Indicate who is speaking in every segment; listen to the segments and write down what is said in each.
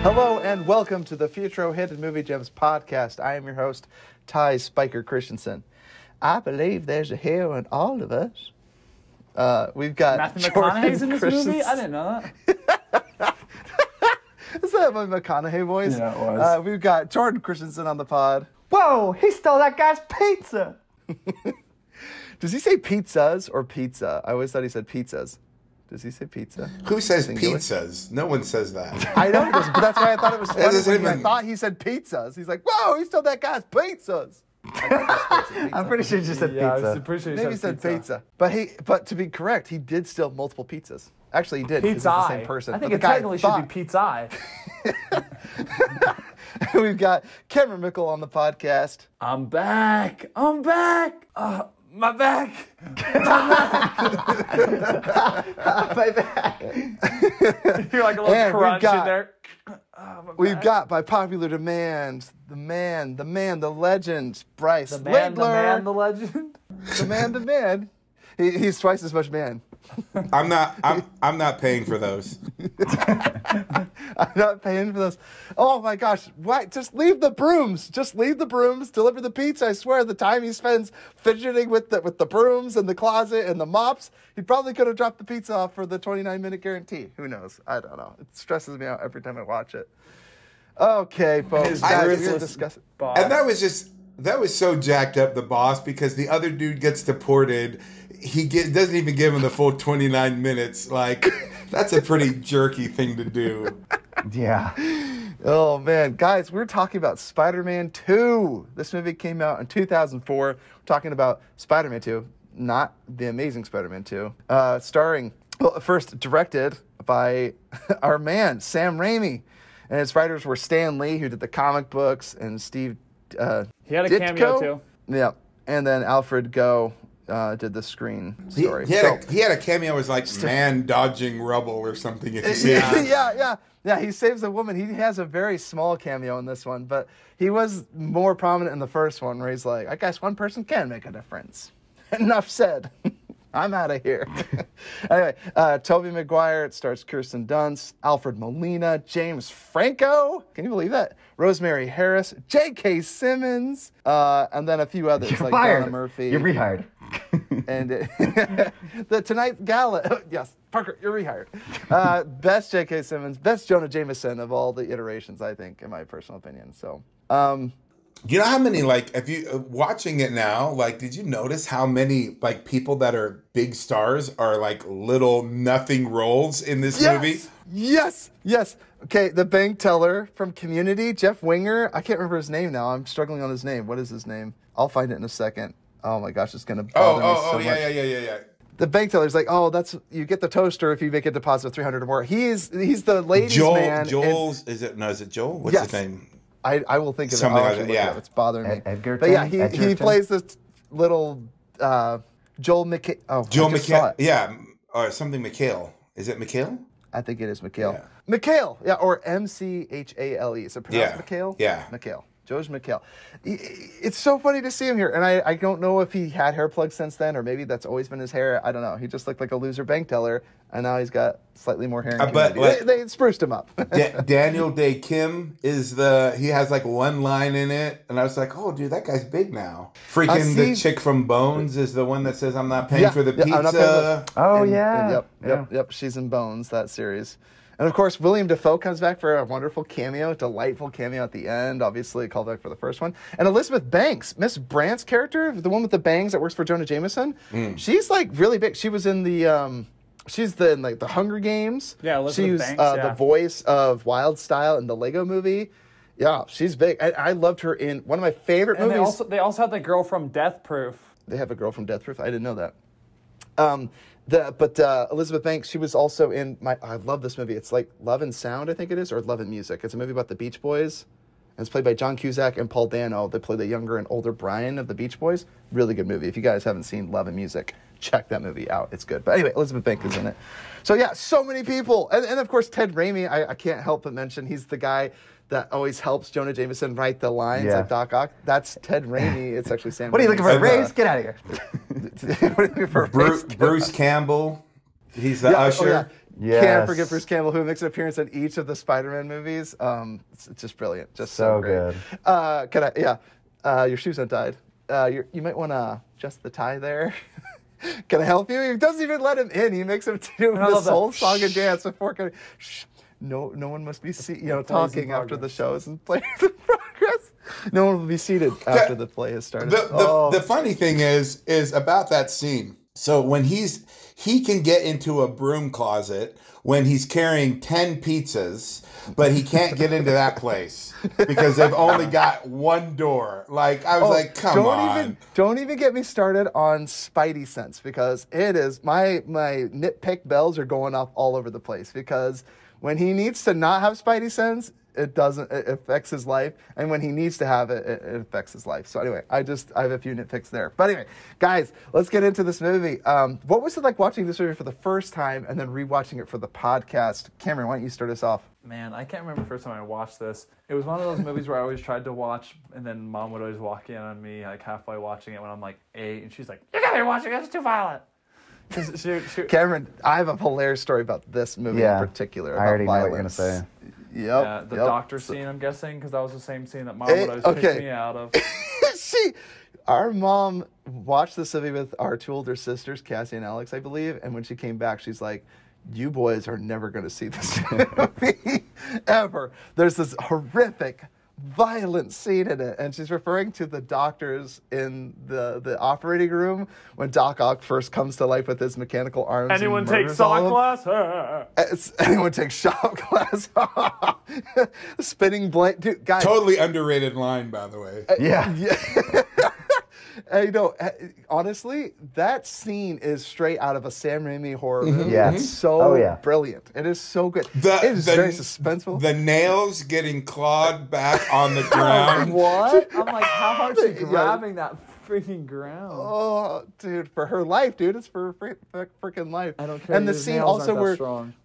Speaker 1: Hello and welcome to the Futro Hidden Movie Gems podcast. I am your host, Ty Spiker Christensen. I believe there's a hero in all of us. We've got
Speaker 2: Matthew McConaughey's in this movie? I didn't know that.
Speaker 1: Is that my McConaughey voice?
Speaker 2: Yeah, it was.
Speaker 1: We've got Jordan Christensen on the pod. Whoa, he stole that guy's pizza. Does he say pizzas or pizza? I always thought he said pizzas. Does he say pizza?
Speaker 3: Who says pizzas? No one says that.
Speaker 1: I know he doesn't, but that's why I thought it was funny.
Speaker 3: Even...
Speaker 1: I thought he said pizzas. He's like, whoa, he stole that guy's pizzas.
Speaker 4: I'm pretty sure he just said pizza.
Speaker 2: I'm pretty sure
Speaker 1: Maybe he said pizza. But to be correct, he did steal multiple pizzas. Actually, he did.
Speaker 2: Pizza.
Speaker 1: It's the same person.
Speaker 2: I think
Speaker 1: but
Speaker 2: it technically should be pizza.
Speaker 1: We've got Cameron Mickle on the podcast.
Speaker 2: I'm back. My back.
Speaker 4: My back.
Speaker 2: You're like a little crunch in there.
Speaker 1: We've got, by popular demand, the man, the legend, Bryce Lidler.
Speaker 2: The legend.
Speaker 1: The man. He's twice as much man.
Speaker 3: I'm not paying for those.
Speaker 1: I'm not paying for those. Oh my gosh. Why? Just leave the brooms. Deliver the pizza. I swear the time he spends fidgeting with the brooms and the closet and the mops, he probably could have dropped the pizza off for the 29-minute guarantee. Who knows? I don't know. It stresses me out every time I watch it. Okay, folks. We're discussing.
Speaker 3: And that was so jacked up, the boss, because the other dude gets deported. Doesn't even give him the full 29 minutes. Like, that's a pretty jerky thing to do.
Speaker 4: Yeah.
Speaker 1: Oh, man. Guys, we're talking about Spider-Man 2. This movie came out in 2004. We're talking about Spider-Man 2, not The Amazing Spider-Man 2. First directed by our man, Sam Raimi. And his writers were Stan Lee, who did the comic books, and Steve
Speaker 2: he had a cameo, too.
Speaker 1: Yeah. And then Alfred Goh did the screen story.
Speaker 3: He had a cameo as like man dodging rubble or something. If you see
Speaker 1: Yeah, he saves a woman. He has a very small cameo in this one, but he was more prominent in the first one where he's like, I guess one person can make a difference. Enough said. I'm out of here. Anyway, Tobey Maguire. It stars Kirsten Dunst, Alfred Molina, James Franco. Can you believe that? Rosemary Harris, J.K. Simmons, and then a few others.
Speaker 4: You're
Speaker 1: like
Speaker 4: fired.
Speaker 1: Donna Murphy.
Speaker 4: You're rehired.
Speaker 1: And the Tonight Gala. Yes, Parker, you're rehired. Best J.K. Simmons, best Jonah Jameson of all the iterations, I think, in my personal opinion. So,
Speaker 3: you know how many, like, if you watching it now, like, did you notice how many, like, people that are big stars are, like, little nothing roles in this movie?
Speaker 1: Yes. Okay, the bank teller from Community, Jeff Winger. I can't remember his name now. I'm struggling on his name. What is his name? I'll find it in a second. Oh, my gosh, it's going to bother me so much.
Speaker 3: Yeah.
Speaker 1: The bank teller's like, you get the toaster if you make a deposit of $300 or more. He's the ladies' man.
Speaker 3: Is it Joel? What's his name?
Speaker 1: I will think of
Speaker 3: something
Speaker 1: it.
Speaker 3: Like that. Yeah,
Speaker 1: it's bothering me.
Speaker 4: Edgerton?
Speaker 1: But yeah, he plays this little Joel McHale. Oh,
Speaker 3: Joel McHale. Yeah, or something McHale. Is it McHale?
Speaker 1: I think it is McHale. Yeah. McHale. Yeah, or MCHALE. Is it pronounced McHale?
Speaker 3: Yeah.
Speaker 1: McHale. George McHale. It's so funny to see him here, and I don't know if he had hair plugs since then, or maybe that's always been his hair. I don't know. He just looked like a loser bank teller, and now he's got slightly more hair.
Speaker 3: But
Speaker 1: they spruced him up.
Speaker 3: Daniel Day Kim he has like one line in it, and I was like, oh, dude, that guy's big now. Freaking the chick from Bones is the one that says, I'm not paying for the pizza.
Speaker 1: I'm not paying
Speaker 4: Oh,
Speaker 1: and,
Speaker 4: yeah.
Speaker 1: Yep. She's in Bones, that series. And, of course, William Dafoe comes back for a wonderful cameo, delightful cameo at the end. Obviously, a callback for the first one. And Elizabeth Banks, Miss Brandt's character, the one with the bangs that works for Jonah Jameson, she's, like, really big. She was in the... she's in the Hunger Games.
Speaker 2: Yeah, Elizabeth
Speaker 1: Banks.
Speaker 2: Banks,
Speaker 1: the voice of Wild Style in the Lego movie. Yeah, she's big. I loved her in one of my favorite movies.
Speaker 2: They also had the girl from Death Proof.
Speaker 1: They have a girl from Death Proof? I didn't know that. But Elizabeth Banks, she was also in I love this movie. It's like Love and Sound, I think it is, or Love and Music. It's a movie about the Beach Boys. And it's played by John Cusack and Paul Dano. They play the younger and older Brian of the Beach Boys. Really good movie. If you guys haven't seen Love and Music, check that movie out. It's good. But anyway, Elizabeth Banks is in it. So yeah, so many people. And of course, Ted Raimi, I can't help but mention, he's the guy that always helps Jonah Jameson write the lines like Doc Ock. That's Ted Raimi. It's actually Sam
Speaker 4: What are you
Speaker 1: Raimi.
Speaker 4: looking for, a raise? Get out of here.
Speaker 1: What are you looking for,
Speaker 3: Bruce Campbell. He's the usher.
Speaker 1: Oh, yeah.
Speaker 4: Yes.
Speaker 1: Can't forget Bruce Campbell, who makes an appearance in each of the Spider-Man movies. It's just brilliant. Just so great.
Speaker 4: Good.
Speaker 1: Can I? Yeah. Your shoes untied. You might want to adjust the tie there. Can I help you? He doesn't even let him in. He makes him do this whole song and dance before coming. Shh. No one must be talking after the show is in play in progress. No one will be seated after the play has started.
Speaker 3: The funny thing is about that scene. So when he can get into a broom closet when he's carrying 10 pizzas, but he can't get into that place because they've only got one door. Like, I was like, come on.
Speaker 1: Don't even get me started on Spidey sense, because it is, my nitpick bells are going off all over the place, because when he needs to not have Spidey sense, it affects his life, and when he needs to have it, it affects his life. So anyway, I have a few nitpicks there. But anyway, guys, let's get into this movie. What was it like watching this movie for the first time and then rewatching it for the podcast? Cameron, why don't you start us off?
Speaker 2: Man, I can't remember the first time I watched this. It was one of those movies where I always tried to watch, and then Mom would always walk in on me, like halfway watching it when I'm like 8, and she's like, "You gotta be watching it, it's too violent."
Speaker 1: Cameron, I have a hilarious story about this movie in particular.
Speaker 4: I already know
Speaker 1: violence.
Speaker 4: what you're going to say.
Speaker 1: Yep.
Speaker 2: The doctor scene, I'm guessing, because that was the same scene that Mom would always pick me out of.
Speaker 1: Our mom watched this movie with our two older sisters, Cassie and Alex, I believe, and when she came back, she's like, "You boys are never going to see this movie ever. There's this horrific, violent scene in it," and she's referring to the doctors in the operating room when Doc Ock first comes to life with his mechanical arms.
Speaker 2: Anyone take shot glass?
Speaker 1: Anyone take shot glass? Spinning blade, dude. Guys,
Speaker 3: Totally underrated line, by the way.
Speaker 1: yeah. Honestly, that scene is straight out of a Sam Raimi horror movie.
Speaker 4: Yeah.
Speaker 1: It's so brilliant. It is so good. It is very suspenseful.
Speaker 3: The nails getting clawed back on the ground.
Speaker 2: What? I'm like, how hard is she grabbing that freaking ground?
Speaker 1: Oh, dude, for her life, dude. It's for her freaking life.
Speaker 2: I don't care.
Speaker 1: And the scene also where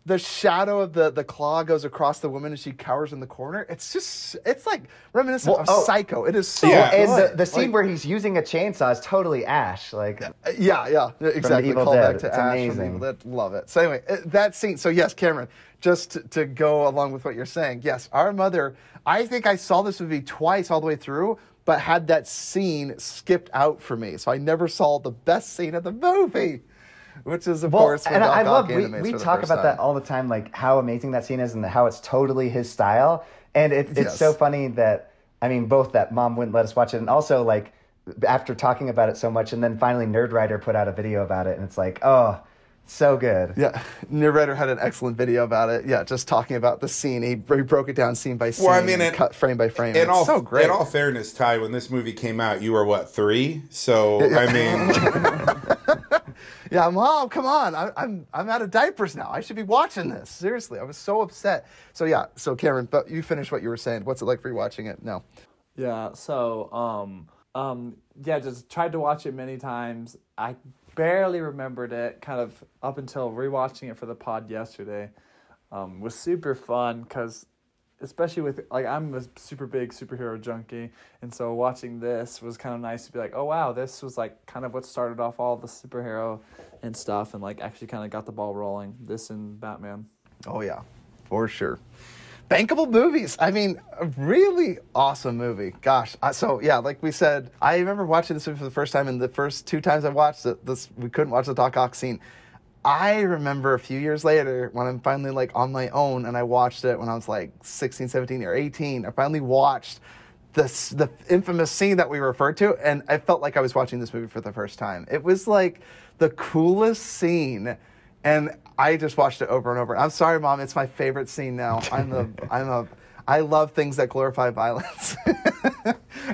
Speaker 1: the shadow of the claw goes across the woman and she cowers in the corner. It's like reminiscent of Psycho. It is so good.
Speaker 4: And the scene where he's using a chainsaw is totally Ash. Like,
Speaker 1: yeah, exactly.
Speaker 4: Evil
Speaker 1: Call
Speaker 4: Dead.
Speaker 1: back to
Speaker 4: It's
Speaker 1: Ash
Speaker 4: amazing.
Speaker 1: from Evil Dead. Love it. So anyway, that scene. So yes, Cameron, just to go along with what you're saying, yes, our mother, I think I saw this movie twice all the way through, but had that scene skipped out for me. So I never saw the best scene of the movie, which is, of course, when Doc Ock animates
Speaker 4: we
Speaker 1: for the
Speaker 4: talk
Speaker 1: first
Speaker 4: about
Speaker 1: time.
Speaker 4: that all the time, like how amazing that scene is and how it's totally his style. And it's so funny that, I mean, both that Mom wouldn't let us watch it, and also, like, after talking about it so much, and then finally Nerd Writer put out a video about it, and it's like, oh, so good.
Speaker 1: Yeah, Nerd Writer had an excellent video about it. Yeah, just talking about the scene. He broke it down scene by scene, cut frame by frame. It's so great.
Speaker 3: In all fairness, Ty, when this movie came out, you were, what, 3? So, I mean...
Speaker 1: Yeah, Mom, come on. I'm out of diapers now. I should be watching this. Seriously, I was so upset. So, yeah, Cameron, but you finished what you were saying. What's it like for you watching it now?
Speaker 2: Yeah, so, just tried to watch it many times. I barely remembered it, kind of up until rewatching it for the pod yesterday. Was super fun because, especially with, like, I'm a super big superhero junkie, and so watching this was kind of nice to be like, oh wow, this was like kind of what started off all the superhero and stuff, and like actually kind of got the ball rolling. This and Batman.
Speaker 1: Oh yeah, for sure. Bankable movies. I mean, a really awesome movie. Gosh. So, yeah, like we said, I remember watching this movie for the first time, and the first 2 times I watched it, we couldn't watch the Doc Ock scene. I remember a few years later when I'm finally, like, on my own, and I watched it when I was, like, 16, 17, or 18. I finally watched the infamous scene that we referred to, and I felt like I was watching this movie for the first time. It was, like, the coolest scene. And I just watched it over and over. I'm sorry, Mom. It's my favorite scene now. I love things that glorify violence.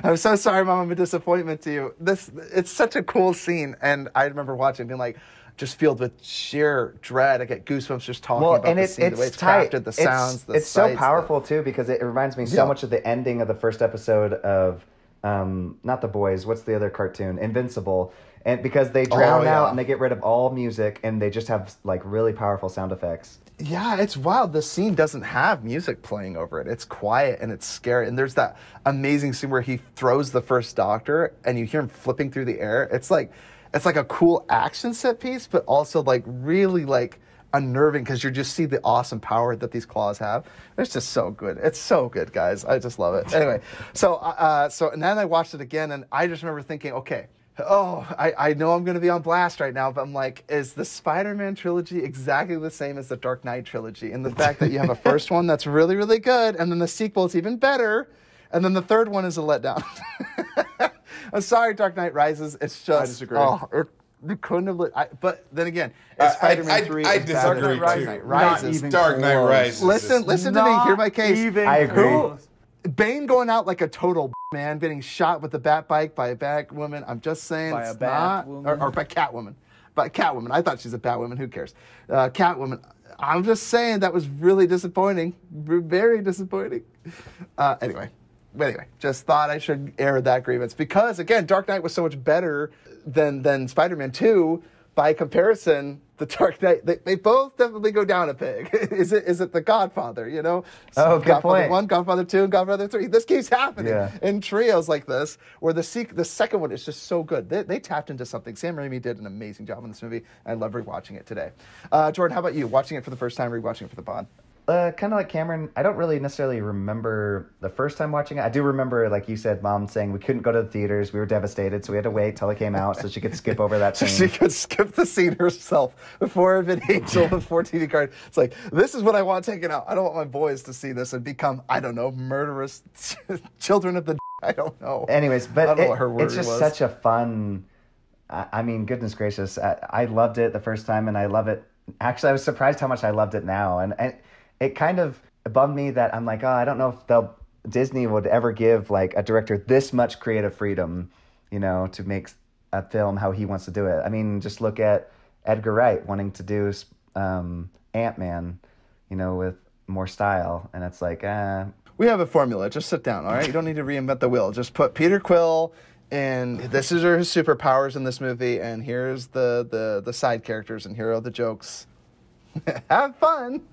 Speaker 1: I'm so sorry, Mom. I'm a disappointment to you. It's such a cool scene. And I remember watching it being like, just filled with sheer dread. I get goosebumps just talking about the scene, the way it's crafted, the sounds, the
Speaker 4: sights. It's so powerful, too, because it reminds me so much of the ending of the first episode of, not The Boys, what's the other cartoon? Invincible. And because they drown out and they get rid of all music and they just have, like, really powerful sound effects.
Speaker 1: Yeah, it's wild. The scene doesn't have music playing over it. It's quiet and it's scary. And there's that amazing scene where he throws the first doctor and you hear him flipping through the air. It's like, it's like a cool action set piece, but also like really like unnerving because you just see the awesome power that these claws have. It's just so good. It's so good, guys. I just love it. Anyway, so and then I watched it again, and I just remember thinking, okay, I know I'm going to be on blast right now, but I'm like, is the Spider-Man trilogy exactly the same as the Dark Knight trilogy? And the fact that you have a first one that's really, really good, and then the sequel is even better, and then the third one is a letdown. I'm sorry, Dark Knight Rises. It's just... I disagree. You couldn't have... but then again, Spider-Man 3
Speaker 3: I
Speaker 1: is better
Speaker 3: disagree,
Speaker 1: than Dark
Speaker 3: too.
Speaker 1: Knight Rises.
Speaker 3: Dark Knight Rises.
Speaker 1: Listen to me. Hear my case.
Speaker 4: I agree.
Speaker 1: Bane going out like a total man, getting shot with the bat bike by a Batwoman. I'm just saying,
Speaker 2: by
Speaker 1: it's
Speaker 2: a Batwoman,
Speaker 1: or by Catwoman. By Catwoman. I thought she's a Batwoman. Who cares? Catwoman. I'm just saying that was really disappointing. Very disappointing. Anyway, just thought I should air that grievance because again, Dark Knight was so much better than Spider-Man 2. By comparison, the Dark Knight, they both definitely go down a peg. Is it The Godfather, you know?
Speaker 4: Oh, good
Speaker 1: Godfather
Speaker 4: point.
Speaker 1: 1, Godfather 2, and Godfather 3. This keeps happening in trios like this, where the second one is just so good. They tapped into something. Sam Raimi did an amazing job in this movie. I love rewatching it today. Jordan, how about you? Watching it for the first time, rewatching it for the pod?
Speaker 4: Kind of like Cameron, I don't really necessarily remember the first time watching it. I do remember, like you said, Mom saying we couldn't go to the theaters. We were devastated, so we had to wait till it came out so she could skip over that scene.
Speaker 1: She could skip the scene herself before Vin Angel, before TD card. It's like, this is what I want taken out. I don't want my boys to see this and become, I don't know, murderous children of the... I don't know.
Speaker 4: Anyways, but
Speaker 1: I don't know what her word
Speaker 4: it's just
Speaker 1: was.
Speaker 4: such a fun... I mean, goodness gracious. I loved it the first time, and I love it. Actually, I was surprised how much I loved it now. And it kind of bummed me that I'm like, I don't know if Disney would ever give like a director this much creative freedom, you know, to make a film how he wants to do it. I mean, just look at Edgar Wright wanting to do Ant-Man, you know, with more style. And it's like,
Speaker 1: We have a formula. Just sit down, all right? You don't need to reinvent the wheel. Just put Peter Quill and this is his superpowers in this movie, and here's the side characters, and here are the jokes. Have fun.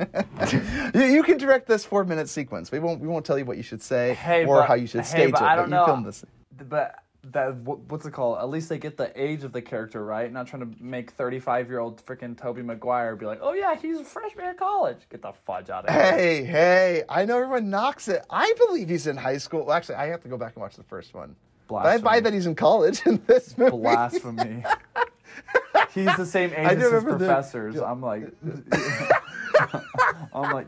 Speaker 1: You can direct this 4-minute sequence. We won't tell you what you should say how you should stage it.
Speaker 2: I don't know.
Speaker 1: You film this.
Speaker 2: But what's it called? At least they get the age of the character right. Not trying to make 35-year-old freaking Tobey Maguire be like, oh yeah, he's a freshman in college. Get the fudge out of here.
Speaker 1: Hey! I know everyone knocks it. I believe he's in high school. Well, actually, I have to go back and watch the first one. But I buy that he's in college in this movie.
Speaker 2: Blasphemy. He's the same age as his professors. I'm like,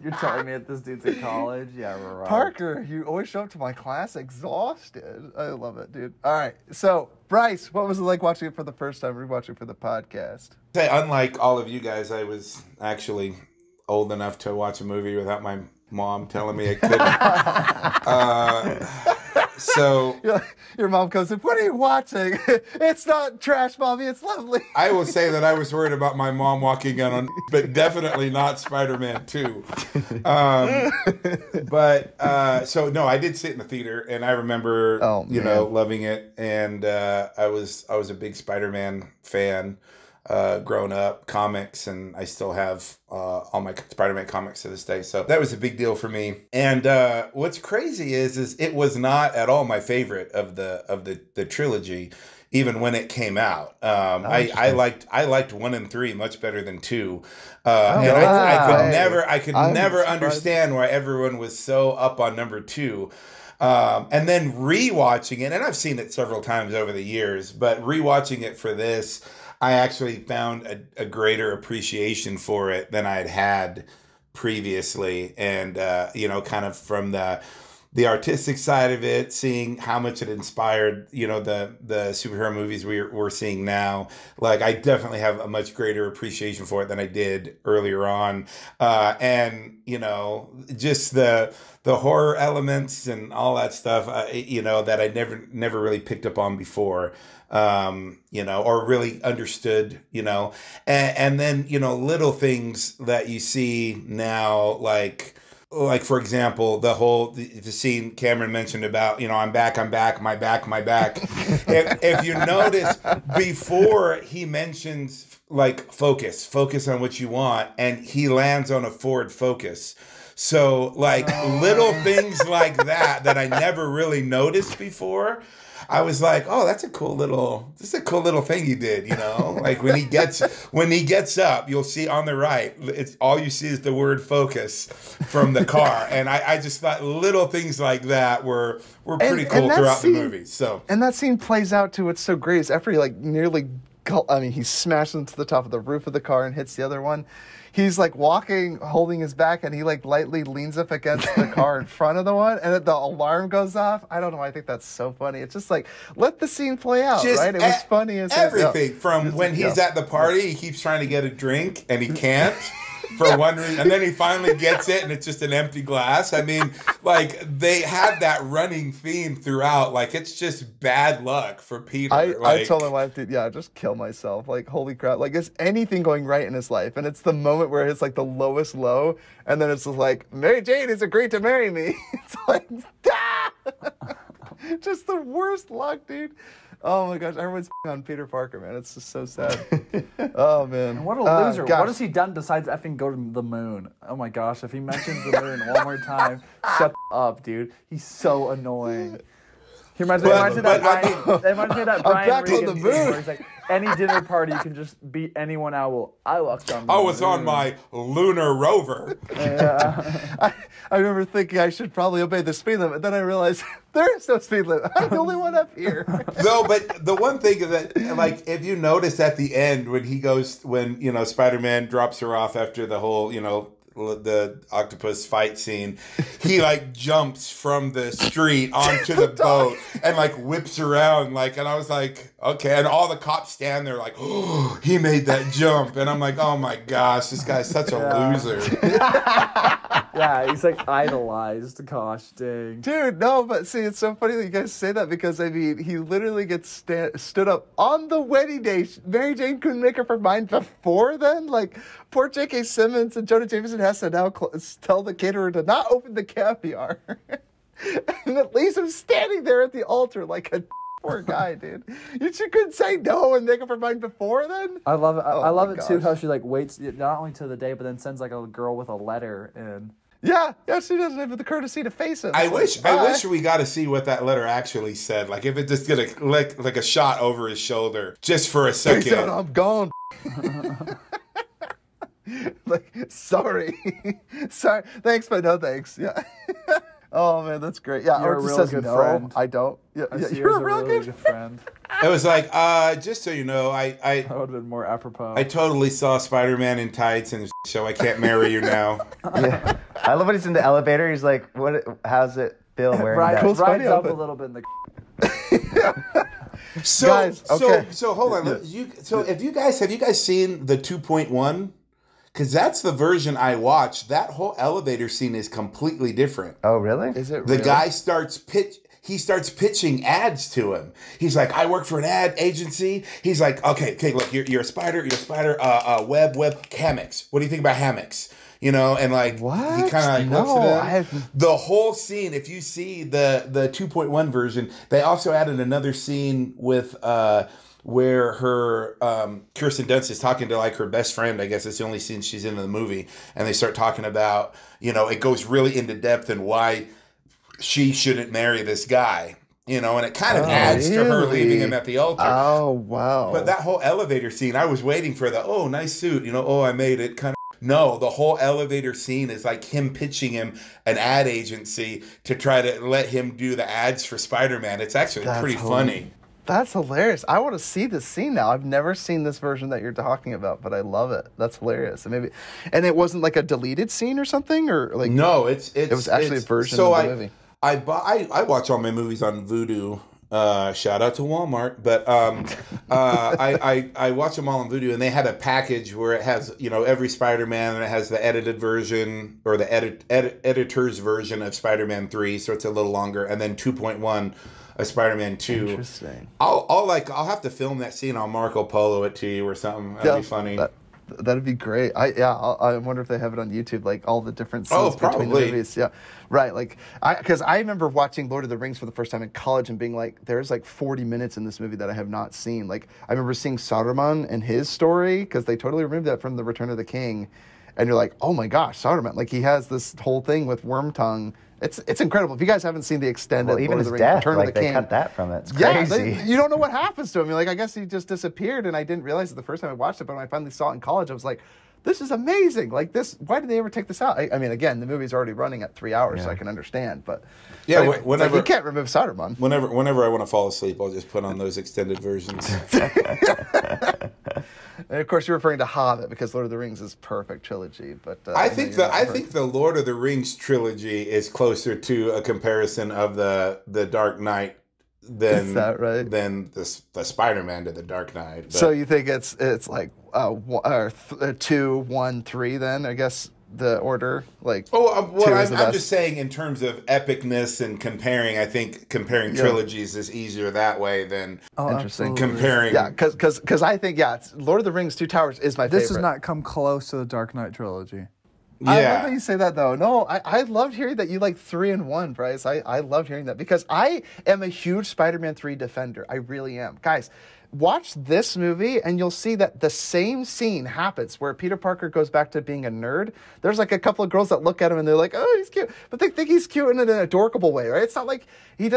Speaker 2: you're telling me that this dude's in college? Yeah, we're right.
Speaker 1: Parker, you always show up to my class exhausted. I love it, dude. All right, so Bryce, what was it like watching it for the first time, rewatching for the podcast?
Speaker 3: Unlike all of you guys, I was actually old enough to watch a movie without my mom telling me I couldn't. So
Speaker 1: your mom comes in, what are you watching? It's not trash, Mommy, it's lovely.
Speaker 3: I will say that I was worried about my mom walking in on, but definitely not Spider-Man 2. So no, I did sit in the theater, and I remember, loving it, and I was a big Spider-Man fan. Grown up, comics, and I still have all my Spider-Man comics to this day. So that was a big deal for me. And what's crazy is it was not at all my favorite of the trilogy, even when it came out. I liked 1 and 3 much better than 2. I could never understand why everyone was so up on number 2. And then rewatching it, and I've seen it several times over the years, but rewatching it for this, I actually found a greater appreciation for it than I had previously. And, kind of from the artistic side of it, seeing how much it inspired, the superhero movies we're seeing now. Like, I definitely have a much greater appreciation for it than I did earlier on. Just the horror elements and all that stuff, that I never really picked up on before. Or really understood, and then, little things that you see now, like for example, the scene Cameron mentioned about, I'm back, my back. if you notice, before he mentions like focus on what you want, and he lands on a forward focus. So little things like that I never really noticed before. I was like, oh, this is a cool little thing he did, you know? Like when he gets up, you'll see on the right, it's all you see is the word focus from the car. And I just thought little things like that were pretty cool throughout the movie. So,
Speaker 1: and that scene plays out to what's so great is after he like nearly, he smashes into the top of the roof of the car and hits the other one. He's like walking, holding his back, and he like lightly leans up against the car in front of the one, and the alarm goes off. I don't know. I think that's so funny. It's just like, let the scene play out, right? It was funny as
Speaker 3: everything from when he's at the party, he keeps trying to get a drink and he can't. For one reason, and then he finally gets it, and it's just an empty glass. I mean, like they have that running theme throughout. Like it's just bad luck for Peter.
Speaker 1: I told my wife, dude, just kill myself. Like holy crap! Like is anything going right in his life? And it's the moment where it's like the lowest low, and then it's just like Mary Jane has agreed to marry me. It's like, just the worst luck, dude. Oh my gosh, everyone's on Peter Parker, man. It's just so sad. Oh man,
Speaker 2: and what a loser! What has he done besides effing go to the moon? Oh my gosh, if he mentions the moon one more time, shut up, dude. He's so annoying. He reminds me of that Brian Regan thing where he's like, any dinner party you can just beat anyone out. I walked on.
Speaker 3: I was on my lunar rover.
Speaker 1: Yeah. I remember thinking I should probably obey the speed limit. Then I realized there is no speed limit. I'm the only one up here.
Speaker 3: No, but the one thing that, like, if you notice at the end when Spider-Man drops her off after the whole, the octopus fight scene, he like jumps from the street onto the boat and like whips around and I was like, okay, and all the cops stand there like, oh, he made that jump, and I'm like, oh my gosh, this guy's such a loser.
Speaker 2: Yeah, he's like idolized. Gosh dang.
Speaker 1: Dude, no, but see, it's so funny that you guys say that because, I mean, he literally gets stood up on the wedding day. Mary Jane couldn't make up her mind before then. Like, poor J.K. Simmons and Jonah Jameson has to now tell the caterer to not open the caviar. And it leaves him standing there at the altar like a poor guy, dude. She couldn't say no and make up her mind before then.
Speaker 2: I love it. I love it too. How she like waits not only to the day, but then sends like a girl with a letter in.
Speaker 1: Yeah, she doesn't have the courtesy to face him.
Speaker 3: I wish we got to see what that letter actually said. Like if it just did like a shot over his shoulder just for a second.
Speaker 1: He said, I'm gone. Like, sorry. Thanks, but no thanks. Yeah. Oh man, that's great. Yeah,
Speaker 2: you're a real good friend.
Speaker 1: I don't. Yeah,
Speaker 2: you're a real good friend.
Speaker 3: It was like, just so you know, I
Speaker 2: that would have been more apropos.
Speaker 3: I totally saw Spider-Man in tights and so I can't marry you now.
Speaker 4: Yeah. I love when he's in the elevator. He's like, "What? How's it feel wearing that?"
Speaker 2: Rides up a little bit in the.
Speaker 3: So, guys, okay. so hold on. Have you guys seen the 2.1? Because that's the version I watched. That whole elevator scene is completely different.
Speaker 4: Oh, really?
Speaker 1: Is it
Speaker 3: the
Speaker 1: really?
Speaker 3: Guy starts pitching ads to him. He's like, I work for an ad agency. He's like, okay, look, you're a spider, web, hammocks. What do you think about hammocks? And like,
Speaker 1: what?
Speaker 3: He kind of looks at him. The whole scene, if you see the 2.1 version, they also added another scene with where her Kirsten Dunst is talking to like her best friend. I guess it's the only scene she's in the movie, and they start talking about, it goes really into depth and why she shouldn't marry this guy, and it kind of adds to her leaving him at the altar.
Speaker 1: Oh wow!
Speaker 3: But that whole elevator scene, I was waiting for the nice suit, I made it kind of. No, the whole elevator scene is like him pitching him an ad agency to try to let him do the ads for Spider-Man. It's actually pretty funny.
Speaker 1: That's hilarious. I want to see this scene now. I've never seen this version that you're talking about, but I love it. That's hilarious. And it wasn't like a deleted scene or something, or like
Speaker 3: no, it
Speaker 1: was actually a version of the movie.
Speaker 3: I watch all my movies on Vudu. Shout out to Walmart, but I watch them all on Vudu, and they had a package where it has every Spider-Man, and it has the edited version or the editor's version of Spider-Man 3, so it's a little longer, and then 2.1. A Spider-Man 2.
Speaker 1: Interesting.
Speaker 3: I'll have to film that scene on Marco Polo it to you or something. That'd be funny.
Speaker 1: That'd be great. I wonder if they have it on YouTube, like all the different scenes between the movies. Yeah, right. Like because I remember watching Lord of the Rings for the first time in college and being like, there's like 40 minutes in this movie that I have not seen. Like I remember seeing Saruman and his story because they totally removed that from the Return of the King. and you're like, oh my gosh, Spider-Man. Like, he has this whole thing with worm tongue. It's incredible. If you guys haven't seen the extended
Speaker 4: even
Speaker 1: Lord
Speaker 4: his
Speaker 1: of the
Speaker 4: death,
Speaker 1: Return
Speaker 4: like
Speaker 1: of the
Speaker 4: they
Speaker 1: King,
Speaker 4: cut that from it. It's
Speaker 1: yeah,
Speaker 4: crazy.
Speaker 1: you don't know what happens to him. You're like, I guess he just disappeared, and I didn't realize it the first time I watched it, but when I finally saw it in college, I was like, this is amazing. Like, this, why did they ever take this out? I mean, again, the movie's already running at 3 hours, so I can understand, but
Speaker 3: Yeah,
Speaker 1: anyway,
Speaker 3: whenever
Speaker 1: you can't remove Spider-Man.
Speaker 3: Whenever I want to fall asleep, I'll just put on those extended versions.
Speaker 1: And of course, you're referring to Hobbit because Lord of the Rings is perfect trilogy. But
Speaker 3: I think the Lord of the Rings trilogy is closer to a comparison of the Dark Knight than
Speaker 1: Is that right?
Speaker 3: than the Spider-Man to the Dark Knight. But
Speaker 1: So you think it's like 2, 1, 3? Then I guess the order, like.
Speaker 3: I'm just saying in terms of epicness and comparing. I think comparing trilogies is easier that way than
Speaker 1: Interesting.
Speaker 3: comparing.
Speaker 1: Yeah, because I think it's Lord of the Rings, Two Towers is my favorite.
Speaker 2: This does not come close to the Dark Knight trilogy.
Speaker 3: Yeah.
Speaker 1: I love that you say that, though. No, I loved hearing that you like 3 and 1, Bryce. I love hearing that because I am a huge Spider-Man 3 defender. I really am. Guys, watch this movie and you'll see that the same scene happens where Peter Parker goes back to being a nerd. There's like a couple of girls that look at him and they're like, oh, he's cute. But they think he's cute in an adorable way, right? It's not like he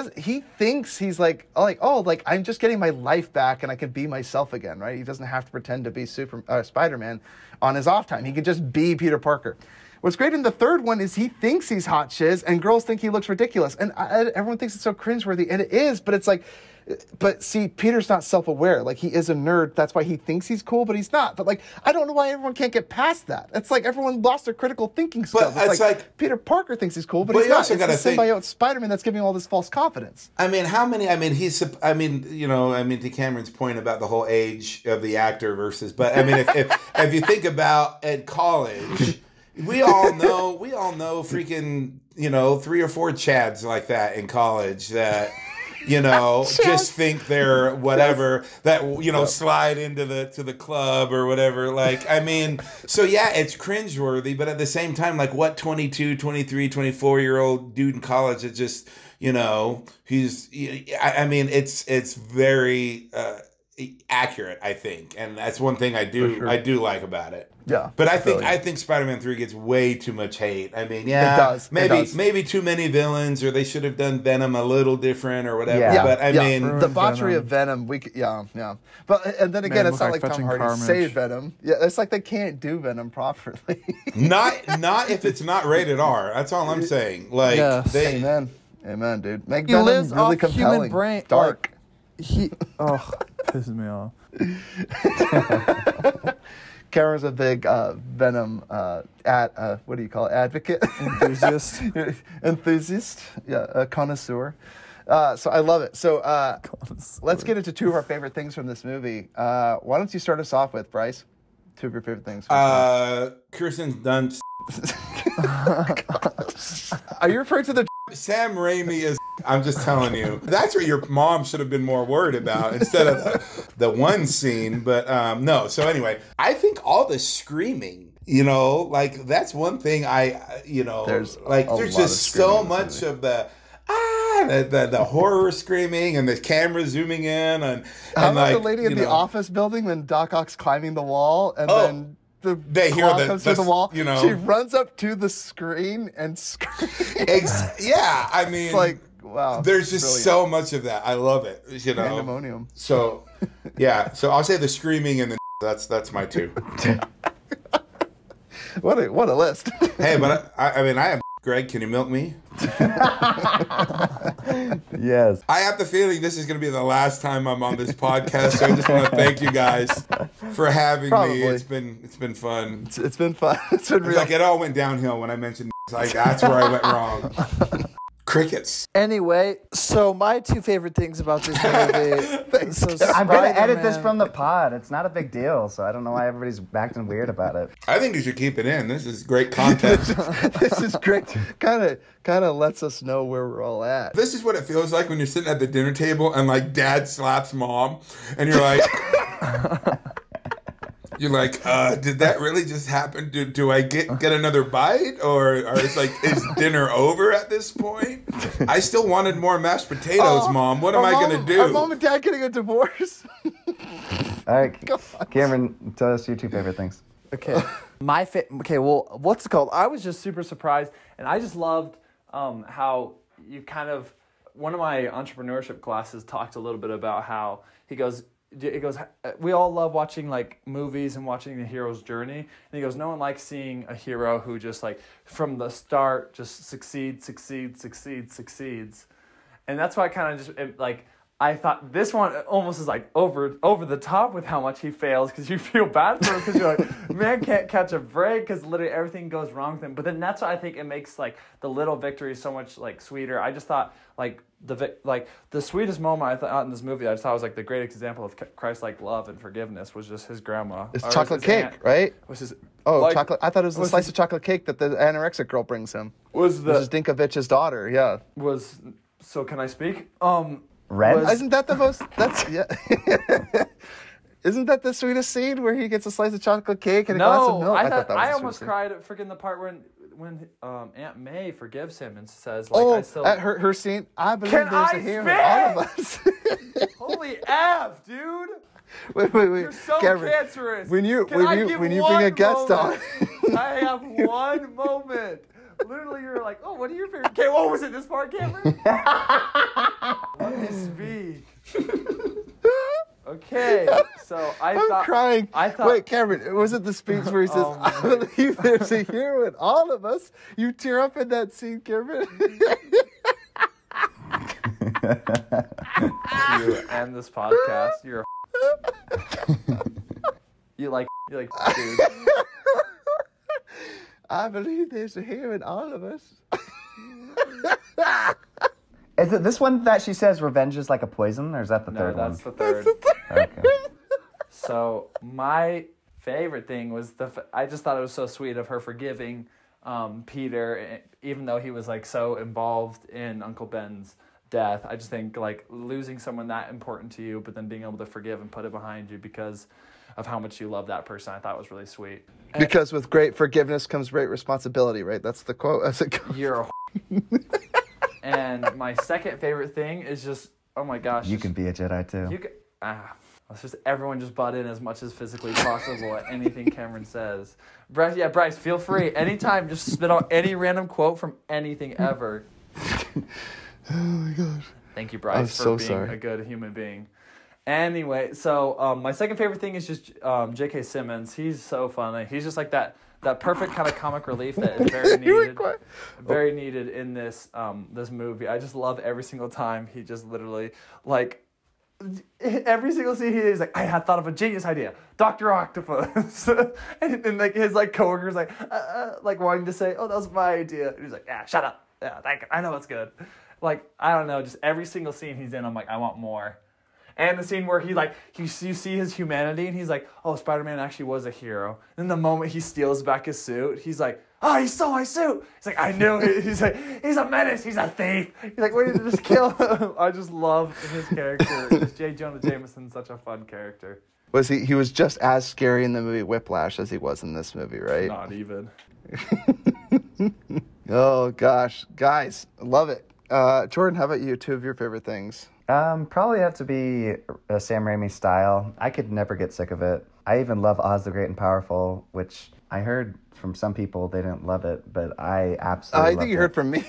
Speaker 1: thinks he's like I'm just getting my life back and I can be myself again, right? He doesn't have to pretend to be Spider-Man on his off time. He can just be Peter Parker. What's great in the third one is he thinks he's hot shiz and girls think he looks ridiculous. And everyone thinks it's so cringeworthy. And it is, but it's like, but see, Peter's not self-aware. Like, he is a nerd. That's why he thinks he's cool, but he's not. But like, I don't know why everyone can't get past that. It's like everyone lost their critical thinking skills.
Speaker 3: But it's like
Speaker 1: Peter Parker thinks he's cool, but
Speaker 3: But
Speaker 1: he's
Speaker 3: you
Speaker 1: not.
Speaker 3: also
Speaker 1: It's
Speaker 3: gotta
Speaker 1: the
Speaker 3: think-
Speaker 1: symbiote Spider-Man that's giving him all this false confidence.
Speaker 3: I mean, to Cameron's point about the whole age of the actor versus, but I mean, if you think about at college, we all know freaking, 3 or 4 Chads like that in college that, just think they're whatever, that, slide into the club or whatever. Like, I mean, so yeah, it's cringeworthy, but at the same time, like, what 22, 23, 24-year-old dude in college that just, it's very accurate, I think. And that's one thing I do like about it.
Speaker 1: Yeah.
Speaker 3: But I think Spider-Man 3 gets way too much hate. I mean,
Speaker 1: It does.
Speaker 3: Maybe too many villains, or they should have done Venom a little different or whatever.
Speaker 4: Yeah.
Speaker 3: But I mean,
Speaker 1: the botchery of Venom, But and then again, it's not like Tom Hardy saved Venom. Yeah, it's like they can't do Venom properly.
Speaker 3: not if it's not rated R. That's all I'm saying. Like,
Speaker 1: Amen, dude. Make
Speaker 2: He
Speaker 1: Venom
Speaker 2: lives
Speaker 1: really
Speaker 2: off
Speaker 1: compelling.
Speaker 2: human brain.
Speaker 1: Dark.
Speaker 2: Pisses me off.
Speaker 1: Cameron's a big Venom what do you call it? Advocate, enthusiast, a connoisseur. So I love it. So let's get into 2 of our favorite things from this movie. Why don't you start us off with, Bryce? 2 of your favorite things.
Speaker 3: Kirsten Dunst.
Speaker 1: Are you referring to the?
Speaker 3: Sam Raimi is. I'm just telling you. That's what your mom should have been more worried about instead of the one scene. But no. So anyway, I think all the screaming, like that's one thing there's just so much of the horror screaming and the camera zooming in and
Speaker 1: How about
Speaker 3: like,
Speaker 1: the lady in the office building when Doc Ock's climbing the wall and then
Speaker 3: they hear
Speaker 1: comes through the wall.
Speaker 3: You know,
Speaker 1: she runs up to the screen and screams.
Speaker 3: Yeah, I mean,
Speaker 1: it's like, wow.
Speaker 3: There's just
Speaker 1: brilliant.
Speaker 3: So much of that. I love it.
Speaker 1: Pandemonium.
Speaker 3: So, yeah. So I'll say the screaming and the that's my 2.
Speaker 1: What a list.
Speaker 3: Hey, but I mean, I am Greg. Can you milk me?
Speaker 4: Yes.
Speaker 3: I have the feeling this is going to be the last time I'm on this podcast, so I just want to thank you guys for having me. It's been fun.
Speaker 1: It's been fun. It's been real.
Speaker 3: Like it all went downhill when I mentioned. Like that's where I went wrong. Crickets.
Speaker 2: Anyway, so my 2 favorite things about this movie.
Speaker 4: I'm going to edit this from the pod. It's not a big deal, so I don't know why everybody's acting weird about it.
Speaker 3: I think you should keep it in. This is great content.
Speaker 1: This is great. Kind of lets us know where we're all at.
Speaker 3: This is what it feels like when you're sitting at the dinner table and like dad slaps mom and you're like... You're like, did that really just happen? Do I get another bite? Or is dinner over at this point? I still wanted more mashed potatoes, Mom. What am I going to do?
Speaker 1: Are Mom and Dad getting a divorce?
Speaker 4: All right, Cameron, tell us your 2 favorite things.
Speaker 2: Okay. Okay, well, what's it called? I was just super surprised, and I just loved how you kind of, one of my entrepreneurship classes talked a little bit about how he goes, we all love watching like movies and watching the hero's journey, and he goes, no one likes seeing a hero who just like from the start just succeeds, and that's why I kind of just like, I thought this one almost is like over the top with how much he fails, because you feel bad for him, because you're like, man can't catch a break because literally everything goes wrong with him. But then that's why I think it makes like the little victories so much like sweeter. I just thought like the sweetest moment I thought in this movie, I just thought was like the great example of Christ-like love and forgiveness was just his grandma.
Speaker 1: It's chocolate cake, right?
Speaker 2: Was his
Speaker 1: chocolate? I thought it was the slice of chocolate cake that the anorexic girl brings him. Which is Dinkovich's daughter? Yeah.
Speaker 2: So can I speak?
Speaker 4: Red?
Speaker 1: Isn't that the most? That's yeah. Isn't that the sweetest scene where he gets a slice of chocolate cake and a glass of milk?
Speaker 2: I almost cried at freaking the part when Aunt May forgives him and says like,
Speaker 1: at her scene. I believe there's a hero in all of us.
Speaker 2: Holy F, dude!
Speaker 1: Wait.
Speaker 2: You're so
Speaker 1: Cameron,
Speaker 2: cancerous.
Speaker 1: When you bring a guest on,
Speaker 2: I have one moment. Literally, you're like, oh, what are your favorite? Okay, what was it? This part, Cameron? What is speed? Okay, so I'm crying.
Speaker 1: Wait, Cameron, was it the speech where he says, "I believe there's a hero in all of us"? You tear up in that scene, Cameron.
Speaker 2: You end this podcast. You're like, dude.
Speaker 1: I believe there's a hero in all of us.
Speaker 4: Is it this one that she says revenge is like a poison, or is that the third one?
Speaker 2: No, that's the third.
Speaker 4: Okay.
Speaker 2: So my favorite thing was I just thought it was so sweet of her forgiving Peter, even though he was like so involved in Uncle Ben's death. I just think like losing someone that important to you, but then being able to forgive and put it behind you because of how much you love that person, I thought was really sweet.
Speaker 1: Because with great forgiveness comes great responsibility, right? That's the quote as it goes.
Speaker 2: You're a And my second favorite thing is just, oh my gosh.
Speaker 4: You can be a Jedi too.
Speaker 2: Let's just everyone just butt in as much as physically possible at anything Cameron says. Bryce, feel free. Anytime, just spit out any random quote from anything ever.
Speaker 1: Oh my gosh.
Speaker 2: Thank you, Bryce, for being a good human being. Anyway, so my second favorite thing is just J.K. Simmons. He's so funny. He's just like that perfect kind of comic relief that is very needed in this this movie. I just love every single time he just literally like every single scene he's like, I had thought of a genius idea, Dr. Octopus, and like his like coworkers like wanting to say, oh, that was my idea, and he's like, yeah, shut up, yeah, I know it's good. Like, I don't know, just every single scene he's in, I'm like, I want more. And the scene where you see his humanity, and he's like, oh, Spider-Man actually was a hero. And the moment he steals back his suit, he's like, oh, he stole my suit. He's like, I knew it. He's like, he's a menace. He's a thief. He's like, wait, just kill him. I just love his character. Just J. Jonah Jameson's such a fun character.
Speaker 1: He was just as scary in the movie Whiplash as he was in this movie, right?
Speaker 2: Not even.
Speaker 1: Oh, gosh. Guys, love it. Jordan, how about you? Two of your favorite things?
Speaker 4: Probably have to be a Sam Raimi style. I could never get sick of it. I even love Oz the Great and Powerful, which I heard from some people they didn't love it, but I absolutely
Speaker 1: I think you heard from me.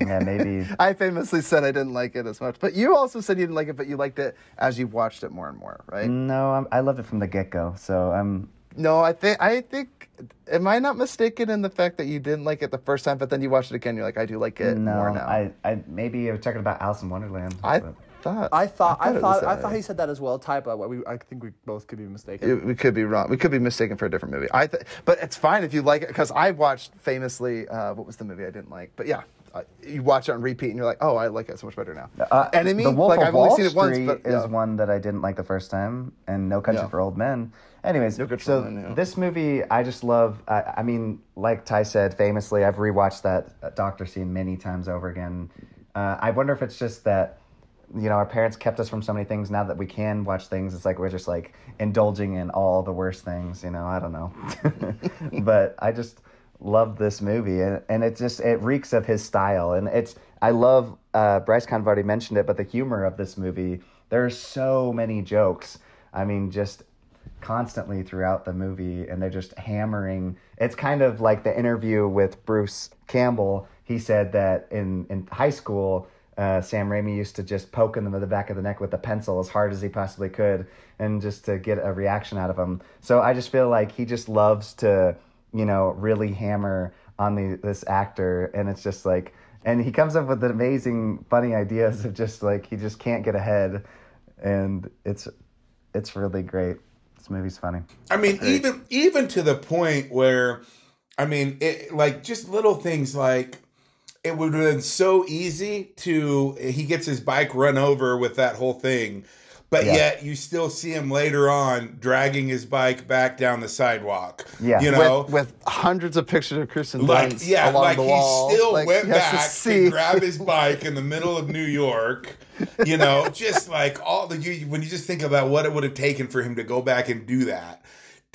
Speaker 4: Yeah, maybe.
Speaker 1: I famously said I didn't like it as much, but you also said you didn't like it, but you liked it as you watched it more and more, right?
Speaker 4: No, I loved it from the get-go, so I'm...
Speaker 1: No, I think, am I not mistaken in the fact that you didn't like it the first time, but then you watched it again, you're like, I do like it more now?
Speaker 4: I maybe I was talking about Alice in Wonderland.
Speaker 1: I
Speaker 2: thought he said that as well. Typo. I think we both could be mistaken.
Speaker 1: We could be wrong. We could be mistaken for a different movie. But it's fine if you like it, because I watched famously, what was the movie I didn't like? But yeah, you watch it on repeat and you're like, oh, I like it so much better now. Enemy?
Speaker 4: The Wolf of
Speaker 1: I've
Speaker 4: Wall
Speaker 1: only seen it once,
Speaker 4: Street
Speaker 1: but,
Speaker 4: is one that I didn't like the first time, and No Country for Old Men. Anyways, this movie I just love. I mean, like Ty said, famously, I've rewatched that doctor scene many times over again. I wonder if it's just that, you know, our parents kept us from so many things. Now that we can watch things, it's like we're just like indulging in all the worst things, you know, I don't know. But I just love this movie, and it reeks of his style. And I love, Bryce kind of already mentioned it, but the humor of this movie, there's so many jokes. I mean, just constantly throughout the movie, and they're just hammering. It's kind of like the interview with Bruce Campbell. He said that in high school, Sam Raimi used to just poke him in the back of the neck with a pencil as hard as he possibly could, and just to get a reaction out of him. So I just feel like he just loves to, really hammer on this actor, and it's just like, and he comes up with amazing, funny ideas of just like, he just can't get ahead, and it's really great. This movie's funny.
Speaker 3: I mean, even to the point where, I mean, just little things like, it would have been so easy he gets his bike run over with that whole thing. But yet you still see him later on dragging his bike back down the sidewalk. Yeah.
Speaker 1: With hundreds of pictures of Kirsten Dunst along the wall.
Speaker 3: He still went back to grab his bike in the middle of New York. Just like when you just think about what it would have taken for him to go back and do that.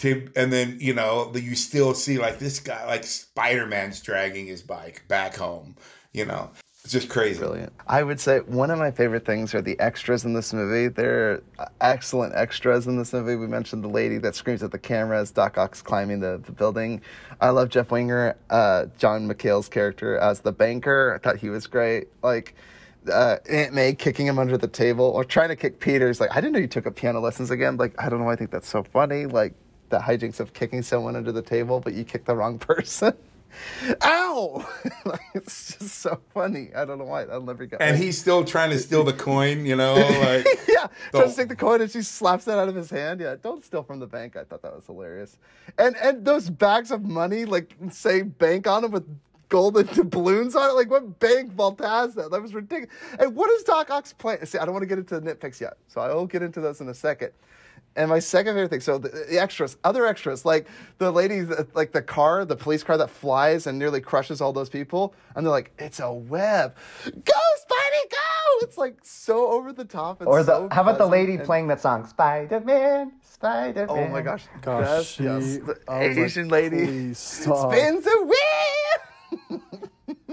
Speaker 3: And then, you still see like this guy, like Spider-Man's dragging his bike back home, It's just crazy.
Speaker 1: Brilliant. I would say one of my favorite things are the extras in this movie. They're excellent extras in this movie. We mentioned the lady that screams at the camera as Doc Ock's climbing the building. I love Jeff Winger, John McHale's character as the banker. I thought he was great. Like, Aunt May kicking him under the table or trying to kick Peter. He's like, I didn't know you took up piano lessons again. Like, I don't know. I think that's so funny. Like, the hijinks of kicking someone under the table, but you kicked the wrong person. Ow! It's just so funny. I don't know why. I'll never get.
Speaker 3: And he's still trying to steal the coin, like
Speaker 1: trying to take the coin, and she slaps that out of his hand. Yeah, don't steal from the bank. I thought that was hilarious. And those bags of money, like say bank on them with golden balloons on it. Like what bank vault has that? That was ridiculous. And what is Doc Ock's plan? See, I don't want to get into the nitpicks yet, so I will get into those in a second. And my second favorite thing, so the extras, other extras, like the lady, like the police car that flies and nearly crushes all those people, and they're like, it's a web. Go, Spidey, go! It's like so over the top.
Speaker 4: Or how about the lady playing that song, Spider-Man, Spider-Man?
Speaker 1: Oh my gosh.
Speaker 2: Yes.
Speaker 1: The Asian lady
Speaker 2: stop.
Speaker 1: spins a wheel.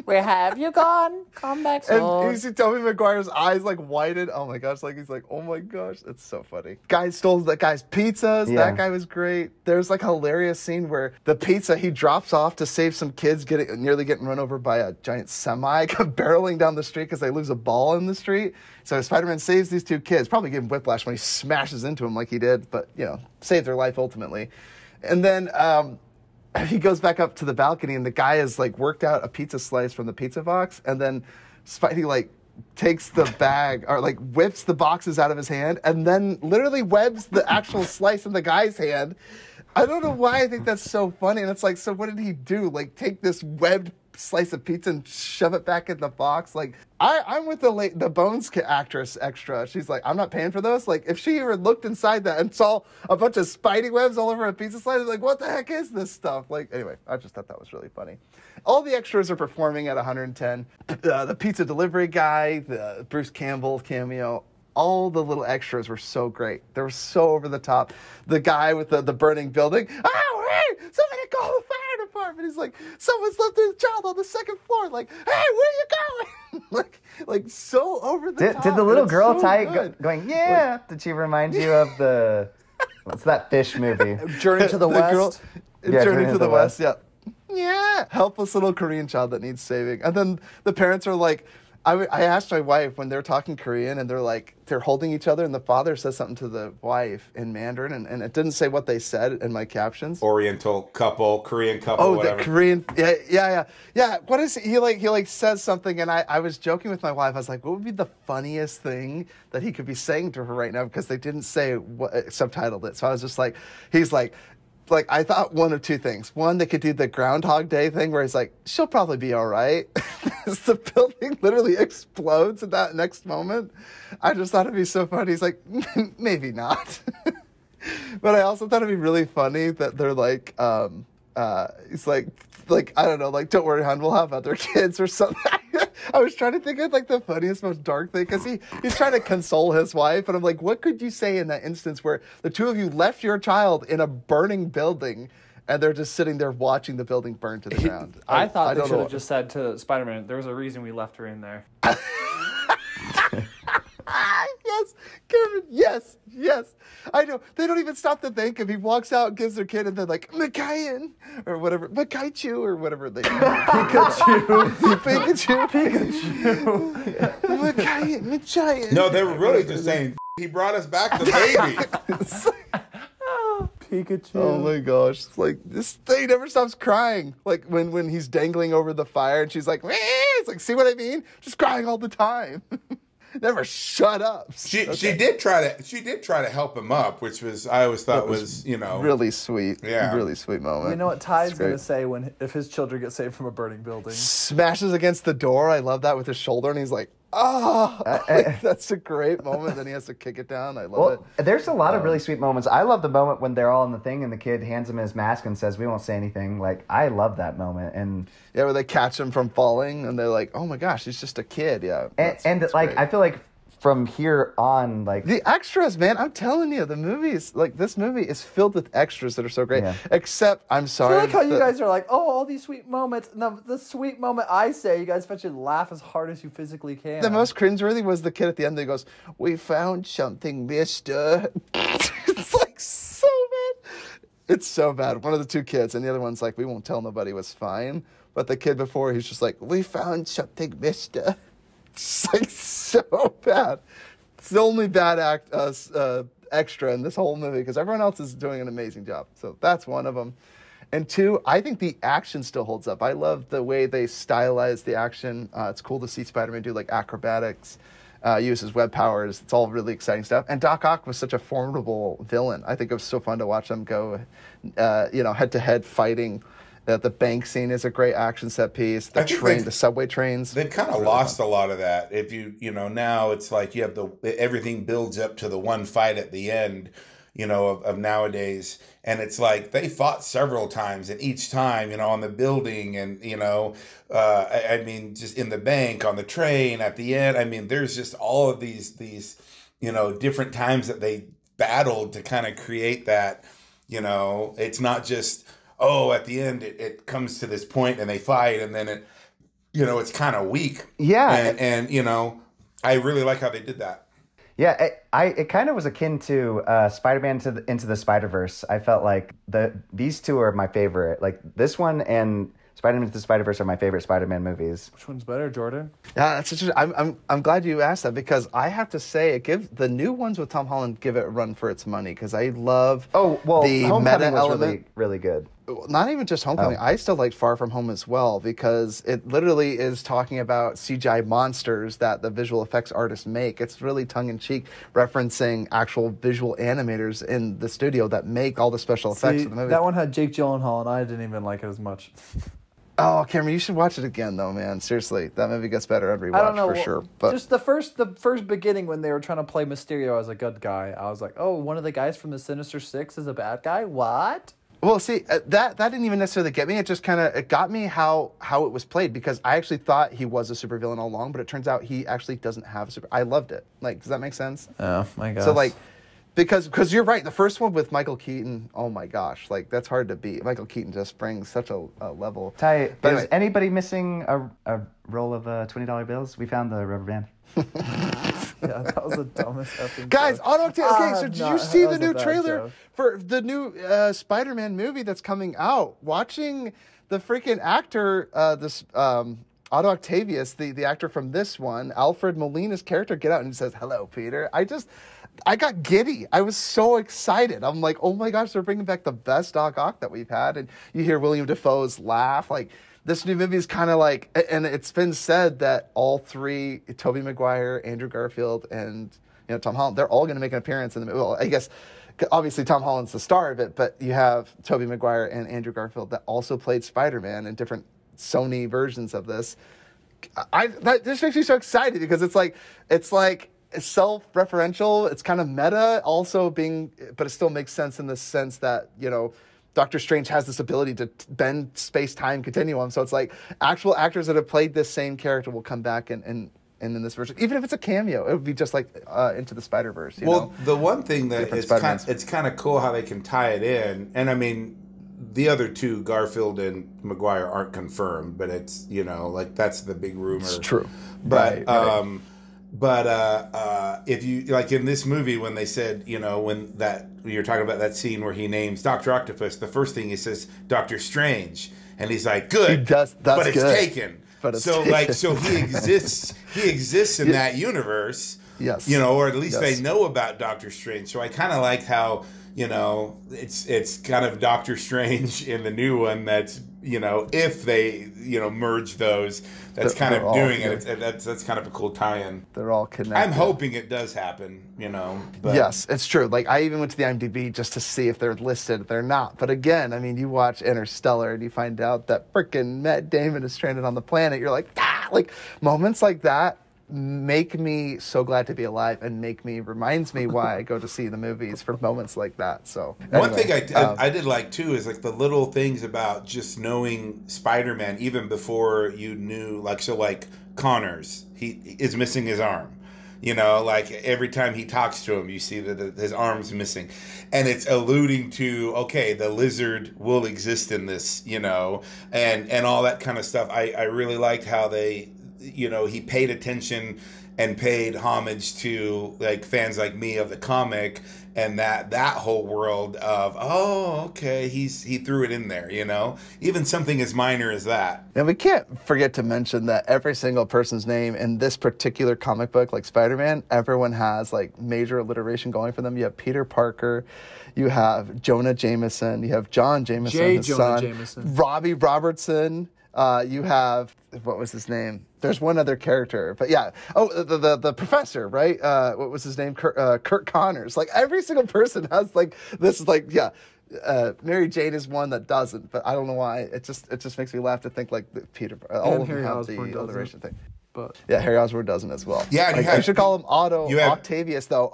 Speaker 2: Where have you gone? Come back soon.
Speaker 1: And you see Tobey Maguire's eyes like widened. Oh my gosh, like he's like, oh my gosh, it's so funny. Guy stole that guy's pizzas. Yeah. That guy was great. There's like a hilarious scene where the pizza he drops off to save some kids nearly getting run over by a giant semi barreling down the street because they lose a ball in the street. So Spider-Man saves these two kids, probably gave him whiplash when he smashes into them like he did, but saved their life ultimately. And then he goes back up to the balcony, and the guy has like worked out a pizza slice from the pizza box, and then Spidey like takes the bag or like whips the boxes out of his hand, and then literally webs the actual slice in the guy's hand. I don't know why I think that's so funny, and it's like, so what did he do? Like take this webbed slice of pizza and shove it back in the box? Like I'm with the Bones actress extra. She's like, I'm not paying for those. Like if she ever looked inside that and saw a bunch of Spidey webs all over a pizza slice, like what the heck is this stuff? Like anyway, I just thought that was really funny. All the extras are performing at 110. The pizza delivery guy, the Bruce Campbell cameo. All the little extras were so great. They were so over the top. The guy with the burning building. Oh, hey, somebody call the fire department. He's like, someone's left their child on the second floor. Like, hey, where you going? like so over the top.
Speaker 4: Did the little girl going, yeah? Did she remind you of what's that fish movie?
Speaker 2: Journey to the West?
Speaker 1: Journey to the West, yeah. Yeah. Helpless little Korean child that needs saving. And then the parents are like, I asked my wife when they're talking Korean, and they're holding each other, and the father says something to the wife in Mandarin, and it didn't say what they said in my captions.
Speaker 3: Oriental couple, Korean couple,
Speaker 1: oh,
Speaker 3: whatever.
Speaker 1: The Korean, yeah. What is he like says something, and I was joking with my wife. I was like, what would be the funniest thing that he could be saying to her right now? Because they didn't say what subtitled it, so I was just like, he's like I thought one of two things. One, they could do the Groundhog Day thing where he's like, she'll probably be all right. As the building literally explodes at that next moment. I just thought it'd be so funny. He's like, maybe not. But I also thought it'd be really funny that they're like, he's like, I don't know, like, don't worry, hon, we'll have other kids or something. I was trying to think of like the funniest, most dark thing, because he's trying to console his wife, and I'm like, what could you say in that instance where the two of you left your child in a burning building, and they're just sitting there watching the building burn to the ground?
Speaker 2: I thought they should have just said to Spider-Man, there was a reason we left her in there.
Speaker 1: Yeah, yes, Cameron, yes, yes. I know. They don't even stop to think. If he walks out, gives their kid, and they're like, Mikayan, or whatever, Mikaichu, or whatever they
Speaker 2: Pikachu.
Speaker 1: Mikayan, Michayan.
Speaker 3: No, they were really just saying, he brought us back the baby.
Speaker 2: Pikachu.
Speaker 1: Oh my gosh. It's like this thing never stops crying. Like when he's dangling over the fire and she's like, "Meh." It's like, see what I mean? Just crying all the time. Never shut up.
Speaker 3: She did try to help him up, which I always thought was
Speaker 1: really sweet.
Speaker 3: Yeah.
Speaker 1: Really sweet moment.
Speaker 2: You know what Ty's going to say if his children get saved from a burning building?
Speaker 1: Smashes against the door. I love that with his shoulder, and he's like, oh, that's a great moment. Then he has to kick it down. I love it.
Speaker 4: There's a lot of really sweet moments. I love the moment when they're all in the thing and the kid hands him his mask and says, "We won't say anything." Like, I love that moment. And
Speaker 1: yeah, where they catch him from falling, and they're like, "Oh my gosh, he's just a kid." Yeah,
Speaker 4: that's like great. I feel like from here on, like
Speaker 1: the extras, man, I'm telling you, the movies, like this movie is filled with extras that are so great. Yeah. Except, I'm sorry,
Speaker 2: I feel like how you guys are like, oh, all these sweet moments. No, the sweet moment I say, you guys should laugh as hard as you physically can.
Speaker 1: The most cringeworthy was the kid at the end that goes, "We found something, mister." It's like so bad. It's so bad. One of the two kids, and the other one's like, "We won't tell nobody," was fine. But the kid before, he's just like, "We found something, mister." It's like so bad. It's the only bad extra in this whole movie because everyone else is doing an amazing job. So that's one of them. And two, I think the action still holds up. I love the way they stylize the action. It's cool to see Spider-Man do like acrobatics, use his web powers. It's all really exciting stuff. And Doc Ock was such a formidable villain. I think it was so fun to watch them go, head to head fighting. The bank scene is a great action set piece. The subway trains.
Speaker 3: They've kind of lost a lot of that. If now it's like you have everything builds up to the one fight at the end, of nowadays. And it's like they fought several times, and each time, on the building and, just in the bank, on the train, at the end. I mean, there's just all of these different times that they battled to kind of create that, it's not just, oh, at the end it comes to this point and they fight and then it, it's kind of weak.
Speaker 4: Yeah.
Speaker 3: And I really like how they did that.
Speaker 4: Yeah, it kind of was akin to Spider-Man Into the Spider-Verse. I felt like these two are my favorite. Like this one and Spider-Man Into the Spider-Verse are my favorite Spider-Man movies.
Speaker 2: Which one's better, Jordan?
Speaker 1: Yeah, I'm glad you asked that because I have to say the new ones with Tom Holland give it a run for its money because I love
Speaker 4: the
Speaker 1: Homecoming
Speaker 4: meta
Speaker 1: was
Speaker 4: element. Really, really good.
Speaker 1: Not even just Homecoming. I still liked Far From Home as well because it literally is talking about CGI monsters that the visual effects artists make. It's really tongue-in-cheek, referencing actual visual animators in the studio that make all the special effects of the movie.
Speaker 2: That one had Jake Gyllenhaal, and I didn't even like it as much.
Speaker 1: Oh, Cameron, you should watch it again, though, man. Seriously, that movie gets better every watch for sure. But
Speaker 2: just the first beginning when they were trying to play Mysterio as a good guy, I was like, oh, one of the guys from the Sinister Six is a bad guy? What?
Speaker 1: Well, see, that didn't even necessarily get me. It just it got me how it was played because I actually thought he was a supervillain all along, but it turns out he actually doesn't have a super. I loved it. Like, does that make sense?
Speaker 2: Oh my gosh.
Speaker 1: So because you're right, the first one with Michael Keaton, oh my gosh, like that's hard to beat. Michael Keaton just brings such a level.
Speaker 4: Ty, is anybody missing a roll of $20 bills? We found the rubber band.
Speaker 2: Yeah, that was the dumbest effing
Speaker 1: Guys,
Speaker 2: joke.
Speaker 1: so did you see the new trailer for the new Spider-Man movie that's coming out? Watching the freaking actor, Otto Octavius, the actor from this one, Alfred Molina's character, get out and he says, "Hello, Peter." I got giddy. I was so excited. I'm like, oh my gosh, they're bringing back the best Doc Ock that we've had. And you hear William Dafoe's laugh. Like, this new movie is kind of like, and it's been said that all three, Tobey Maguire, Andrew Garfield, and Tom Holland, they're all going to make an appearance in the movie. Well, I guess, obviously Tom Holland's the star of it, but you have Tobey Maguire and Andrew Garfield that also played Spider-Man in different Sony versions of this. This makes me so excited because it's like it's self-referential. It's kind of meta, also but it still makes sense in the sense that Doctor Strange has this ability to bend space-time continuum. So it's like actual actors that have played this same character will come back and in this version, even if it's a cameo, it would be just like Into the Spider-Verse.
Speaker 3: The one thing that it's kind of cool how they can tie it in, and I mean, the other two, Garfield and Maguire, aren't confirmed, but it's that's the big rumor.
Speaker 1: It's true,
Speaker 3: but
Speaker 1: right.
Speaker 3: But if you like in this movie, when they said, when you're talking about that scene where he names Dr. Octopus, the first thing he says, Dr. Strange, and he's like, good,
Speaker 1: He does, that's
Speaker 3: but it's
Speaker 1: good.
Speaker 3: taken.
Speaker 1: But it's
Speaker 3: so
Speaker 1: taken.
Speaker 3: so he exists in that universe.
Speaker 1: Yes.
Speaker 3: Or at least
Speaker 1: Yes.
Speaker 3: they know about Doctor Strange. So I kind of like how, it's kind of Doctor Strange in the new one that's, if they, merge those, that's kind
Speaker 1: They're
Speaker 3: of
Speaker 1: all
Speaker 3: doing
Speaker 1: here.
Speaker 3: it. That's kind of a cool tie-in.
Speaker 1: They're all connected.
Speaker 3: I'm hoping it does happen, but
Speaker 1: Yes, it's true. Like, I even went to the IMDb just to see if they're listed. They're not. But again, I mean, you watch Interstellar and you find out that freaking Matt Damon is stranded on the planet. You're like, like moments like that make me so glad to be alive and reminds me why I go to see the movies for moments like that. So
Speaker 3: one
Speaker 1: anyway,
Speaker 3: thing I did like too is like the little things about just knowing Spider-Man even before you knew, like Connors, he is missing his arm. Like every time he talks to him, you see that his arm's missing. And it's alluding to, okay, the lizard will exist in this, and all that kind of stuff. I really liked how they, he paid attention and paid homage to like fans like me of the comic, and that whole world of, okay, he threw it in there, even something as minor as that.
Speaker 1: and we can't forget to mention that every single person's name in this particular comic book, like Spider-Man, everyone has like major alliteration going for them. You have Peter Parker, you have Jonah Jameson, you have John Jameson,
Speaker 2: J.
Speaker 1: his
Speaker 2: Jonah
Speaker 1: son,
Speaker 2: Jameson.
Speaker 1: Robbie Robertson. You have, what was his name? There's one other character, but yeah. Oh, the professor, right? What was his name? Kurt Connors. Like every single person has like this. Like Mary Jane is one that doesn't, but I don't know why. It just makes me laugh to think like Peter. All of them
Speaker 2: Harry
Speaker 1: have
Speaker 2: Osborn
Speaker 1: the alliteration
Speaker 2: doesn't.
Speaker 1: thing.
Speaker 2: But
Speaker 1: Yeah, Harry Osborn doesn't as well.
Speaker 3: Yeah, and
Speaker 1: like,
Speaker 3: you have-
Speaker 1: I should call him
Speaker 3: you have-
Speaker 1: Octavius though.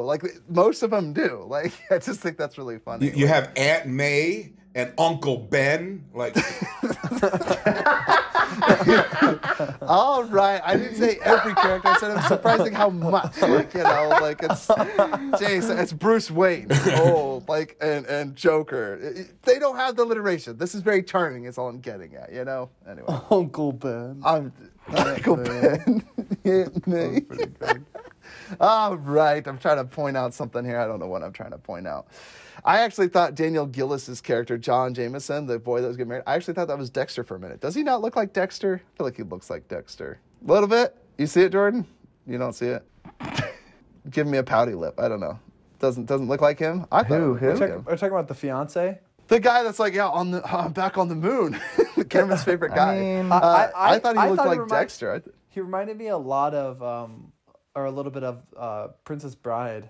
Speaker 1: Like most of them do. Like I just think that's really funny.
Speaker 3: You have Aunt May and Uncle Ben, like.
Speaker 1: All right, I didn't say every character. I said I'm surprising how much. Like it's Jason, it's Bruce Wayne, and Joker. They don't have the alliteration. This is very charming. Is all I'm getting at. Anyway,
Speaker 2: Uncle Ben.
Speaker 1: Uncle Ben. Aunt May.
Speaker 2: Pretty good.
Speaker 1: All right, I'm trying to point out something here. I don't know what I'm trying to point out. I actually thought Daniel Gillis's character, John Jameson, the boy that was getting married, I actually thought that was Dexter for a minute. Does he not look like Dexter? I feel like he looks like Dexter. A little bit. You see it, Jordan? You don't see it? Give me a pouty lip. I don't know. Doesn't look like him? I thought
Speaker 4: Who?
Speaker 1: it looked like him.
Speaker 2: Are we talking about the fiance?
Speaker 1: The guy that's like, I'm back on the moon. Cameron's favorite guy.
Speaker 4: I mean,
Speaker 1: I thought he
Speaker 2: I
Speaker 1: looked
Speaker 2: thought he
Speaker 1: like
Speaker 2: remind-
Speaker 1: Dexter.
Speaker 2: He reminded me a lot of, or a little bit of Princess Bride.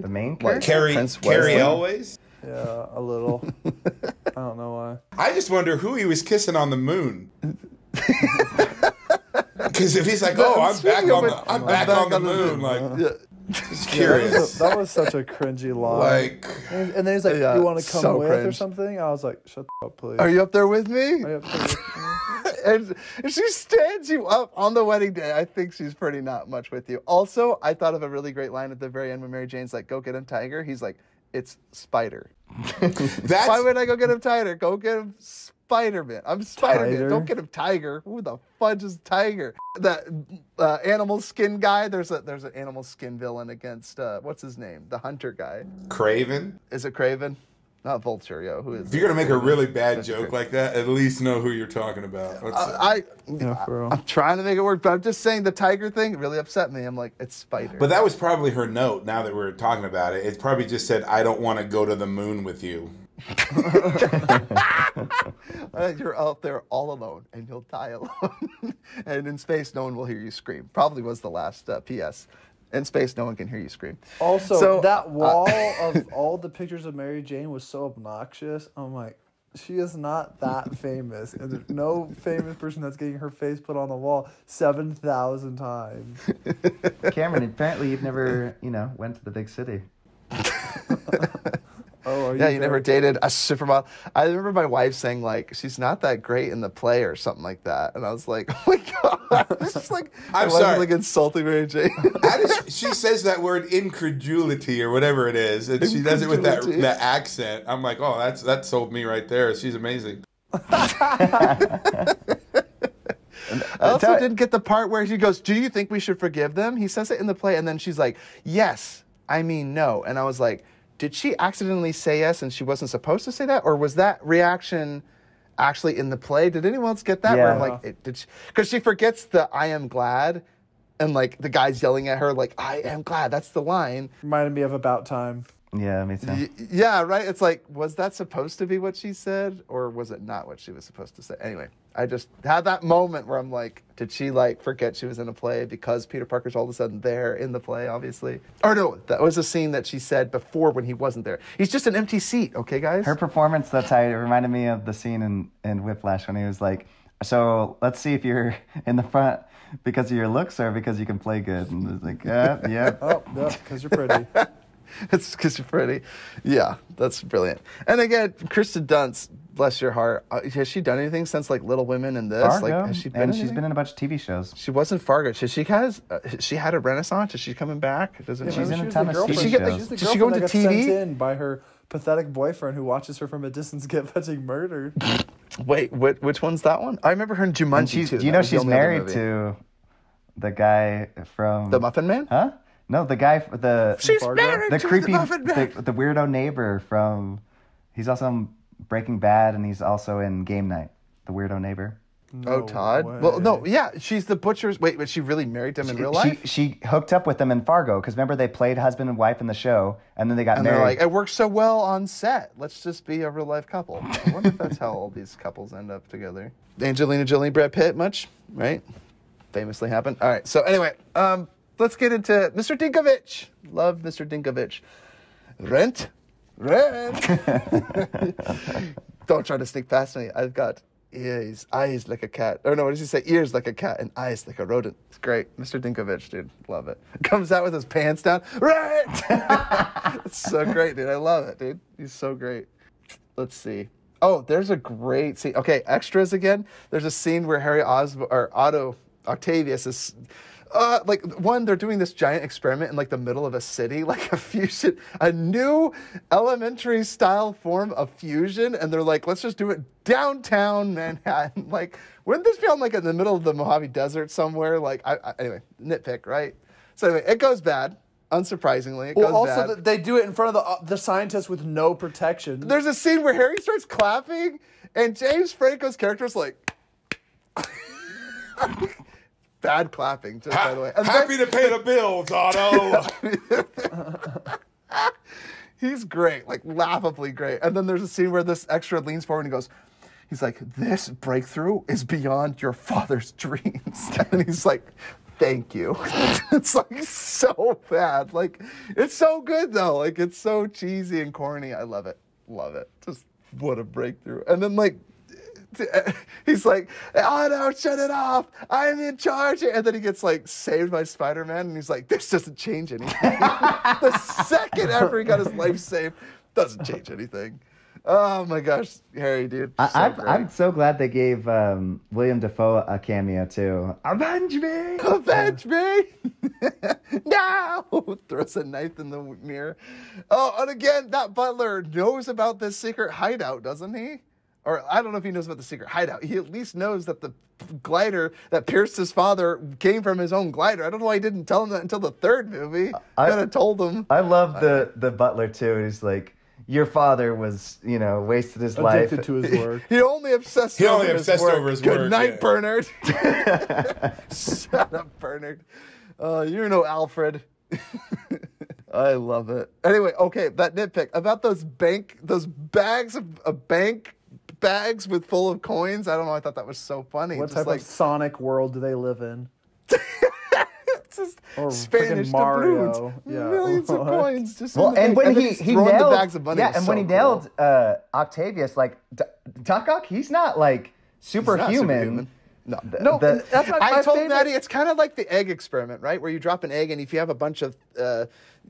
Speaker 4: the main
Speaker 1: Like
Speaker 4: character?
Speaker 1: Prince
Speaker 3: Carrie
Speaker 1: Wesley?
Speaker 3: Elways.
Speaker 2: Yeah, a little. I don't know why.
Speaker 3: I just wonder who he was kissing on the moon. Because if he's like, I'm back on the moon, like,
Speaker 1: Yeah.
Speaker 3: just curious.
Speaker 2: That was such a cringy line.
Speaker 3: Like,
Speaker 2: And then he's like,
Speaker 1: Yeah,
Speaker 2: "You want to come
Speaker 1: so
Speaker 2: with or
Speaker 1: cringe.
Speaker 2: something?" I was like, "Shut up, please."
Speaker 1: Are you up there with me?
Speaker 2: Are you up there with me?
Speaker 1: And she stands you up on the wedding day. I think she's pretty not much with you. Also, I thought of a really great line at the very end when Mary Jane's like, "Go get him, Tiger." He's like, "It's Spider." Why
Speaker 3: that's
Speaker 1: would I go get him, Tiger? Go get him, Spider-Man. I'm Spider-Man.
Speaker 2: Tiger?
Speaker 1: Don't get him, Tiger. Who the fudge is Tiger? That animal skin guy. There's an animal skin villain against what's his name? The hunter guy.
Speaker 3: Craven.
Speaker 1: Is it Craven? Not Vulture, yo. Who is
Speaker 3: If you're
Speaker 1: it?
Speaker 3: gonna make a really bad
Speaker 1: That's
Speaker 3: joke
Speaker 1: great.
Speaker 3: like that, at least know who you're talking about.
Speaker 2: Yeah, for real.
Speaker 1: I'm trying to make it work, but I'm just saying the tiger thing really upset me. I'm like, it's Spider.
Speaker 3: But that was probably her note. Now that we're talking about it, it probably just said, "I don't want to go to the moon with you."
Speaker 1: You're out there all alone, and you'll die alone. And in space, no one will hear you scream. Probably was the last PS. In space, no one can hear you scream.
Speaker 2: Also,
Speaker 1: So,
Speaker 2: that wall of all the pictures of Mary Jane was so obnoxious. I'm like, she is not that famous. And there's no famous person that's getting her face put on the wall 7,000 times.
Speaker 4: Cameron, apparently you've never, went to the big city.
Speaker 2: Oh, are
Speaker 1: Yeah, you never
Speaker 2: very-
Speaker 1: dated a supermodel. I remember my wife saying, like, she's not that great in the play or something like that. And I was like, oh my God. It's just like,
Speaker 3: I'm
Speaker 1: I wasn't,
Speaker 3: sorry.
Speaker 1: like insulting Mary Jane.
Speaker 3: How does she says that word incredulity or whatever it is, and she does it with
Speaker 1: Incredulity.
Speaker 3: that accent. I'm like, oh, that sold me right there. She's amazing.
Speaker 1: I also didn't get the part where she goes, "Do you think we should forgive them?" He says it in the play, and then she's like, "Yes, I mean no." And I was like, did she accidentally say yes and she wasn't supposed to say that? Or was that reaction actually in the play? Did anyone else get that?
Speaker 4: Yeah.
Speaker 1: Where I'm like, because she forgets the "I am glad," and like the guy's yelling at her like, "I am glad." That's the line.
Speaker 2: Reminded me of About Time.
Speaker 4: Yeah, me too.
Speaker 1: Yeah, right. It's like, was that supposed to be what she said, or was it not what she was supposed to say? Anyway, I just had that moment where I'm like, did she like forget she was in a play because Peter Parker's all of a sudden there in the play, obviously? Or no, that was a scene that she said before when he wasn't there. He's just an empty seat, okay, guys?
Speaker 4: Her performance that time reminded me of the scene in Whiplash when he was like, "So let's see if you're in the front because of your looks or because you can play good." And it's like, yeah.
Speaker 2: Oh, no, because you're pretty.
Speaker 1: It's because you're pretty. Yeah, that's brilliant. And again, Kirsten Dunst, bless your heart. Has she done anything since like Little Women and this?
Speaker 4: Fargo,
Speaker 1: Like, has she been
Speaker 4: and she's been in a bunch of TV shows.
Speaker 1: She wasn't Fargo. She had a renaissance. Is she coming back? Doesn't
Speaker 4: She's in a
Speaker 2: She was
Speaker 4: ton
Speaker 2: the
Speaker 4: of
Speaker 2: girlfriend-
Speaker 4: TV
Speaker 1: Did she get,
Speaker 4: shows.
Speaker 2: she's the
Speaker 1: did she go
Speaker 2: girlfriend
Speaker 1: into
Speaker 2: that got
Speaker 1: TV?
Speaker 2: sent in by her pathetic boyfriend who watches her from a distance getting murdered.
Speaker 1: Wait, which one's that one? I remember her in
Speaker 4: And
Speaker 1: Jumanji too.
Speaker 4: do you
Speaker 1: That
Speaker 4: know
Speaker 1: was the
Speaker 4: she's
Speaker 1: only other
Speaker 4: married
Speaker 1: movie.
Speaker 4: to the guy from
Speaker 1: The Muffin Man?
Speaker 4: Huh? No, the guy the
Speaker 1: She's
Speaker 2: Fargo?
Speaker 1: married
Speaker 4: the
Speaker 1: to
Speaker 4: creepy
Speaker 1: the Muffin Man.
Speaker 4: the weirdo neighbor from. He's also in Breaking Bad, and he's also in Game Night. The weirdo neighbor.
Speaker 1: Oh, Todd.
Speaker 2: way.
Speaker 1: Well, no, yeah, she's the butcher's. Wait, but she really married him in real life?
Speaker 4: She hooked up with him in Fargo because remember they played husband and wife in the show, and then they got
Speaker 1: And
Speaker 4: married.
Speaker 1: they're like, it works so well on set. Let's just be a real life couple. I wonder if that's how all these couples end up together. Angelina Jolie, Brad Pitt, much, right? Famously happened. All right. So anyway, let's get into Mr. Dinkovich. Love Mr. Dinkovich. Rent. Don't try to sneak past me. I've got eyes like a cat. Or no, what does he say? Ears like a cat and eyes like a rodent. It's great. Mr. Dinkovich, dude. Love it. Comes out with his pants down. Rent. It's so great, dude. I love it, dude. He's so great. Let's see. Oh, there's a great scene. Okay, extras again. There's a scene where Otto Octavius is they're doing this giant experiment in like the middle of a city, like a new elementary style form of fusion, and they're like, let's just do it downtown Manhattan. Like, wouldn't this be on like in the middle of the Mojave Desert somewhere? Like, anyway, nitpick, right? So anyway, it goes bad. Unsurprisingly, it goes bad.
Speaker 2: They do it in front of the scientists with no protection.
Speaker 1: There's a scene where Harry starts clapping, and James Franco's character is like, bad clapping, just by the way. And
Speaker 3: Happy to pay the bills, Otto.
Speaker 1: He's great, like laughably great. And then there's a scene where this extra leans forward and goes, he's like, this breakthrough is beyond your father's dreams. And he's like, thank you. It's like so bad. Like, it's so good though. Like, it's so cheesy and corny. I love it. Love it. Just what a breakthrough. And then like, he's like, oh no, shut it off. I'm in charge. And then he gets like saved by Spider-Man and he's like, this doesn't change anything. The second after he got his life saved, doesn't change anything. Oh my gosh, Harry, dude.
Speaker 4: I'm so glad they gave William Dafoe a cameo too. Avenge me!
Speaker 1: Avenge me! No! Throws a knife in the mirror. Oh, and again, that butler knows about this secret hideout, doesn't he? Or I don't know if he knows about the secret hideout. He at least knows that the glider that pierced his father came from his own glider. I don't know why he didn't tell him that until the third movie. I could have told him.
Speaker 4: I love the butler too. He's like, your father was, wasted his life.
Speaker 2: Addicted to his work.
Speaker 1: He only obsessed over his work.
Speaker 3: over his
Speaker 1: Good
Speaker 3: work.
Speaker 1: night,
Speaker 3: Yeah.
Speaker 1: Bernard. Shut up, Bernard. You're no Alfred. I love it. Anyway, okay, that nitpick about those bags of bank bags full of coins. I don't know. I thought that was so funny.
Speaker 2: What
Speaker 1: Just
Speaker 2: type
Speaker 1: like,
Speaker 2: of Sonic world do they live in?
Speaker 1: it's just
Speaker 2: Or
Speaker 1: Spanish
Speaker 2: freaking Mario.
Speaker 1: doubloons.
Speaker 2: Yeah.
Speaker 1: Millions of
Speaker 2: What?
Speaker 1: coins. Just
Speaker 4: Well,
Speaker 1: in the
Speaker 4: and
Speaker 1: bank.
Speaker 4: when
Speaker 1: then
Speaker 4: he
Speaker 1: he's throwing
Speaker 4: nailed
Speaker 1: the bags of money.
Speaker 4: yeah,
Speaker 1: was
Speaker 4: and
Speaker 1: so
Speaker 4: when he
Speaker 1: cool.
Speaker 4: nailed Octavius, like Doc Ock, he's not like
Speaker 1: He's not
Speaker 4: superhuman.
Speaker 1: superhuman. No.
Speaker 2: No, that's my
Speaker 1: I told
Speaker 2: favorite.
Speaker 1: Maddie it's kind of like the egg experiment, right? Where you drop an egg, and if you have a bunch of,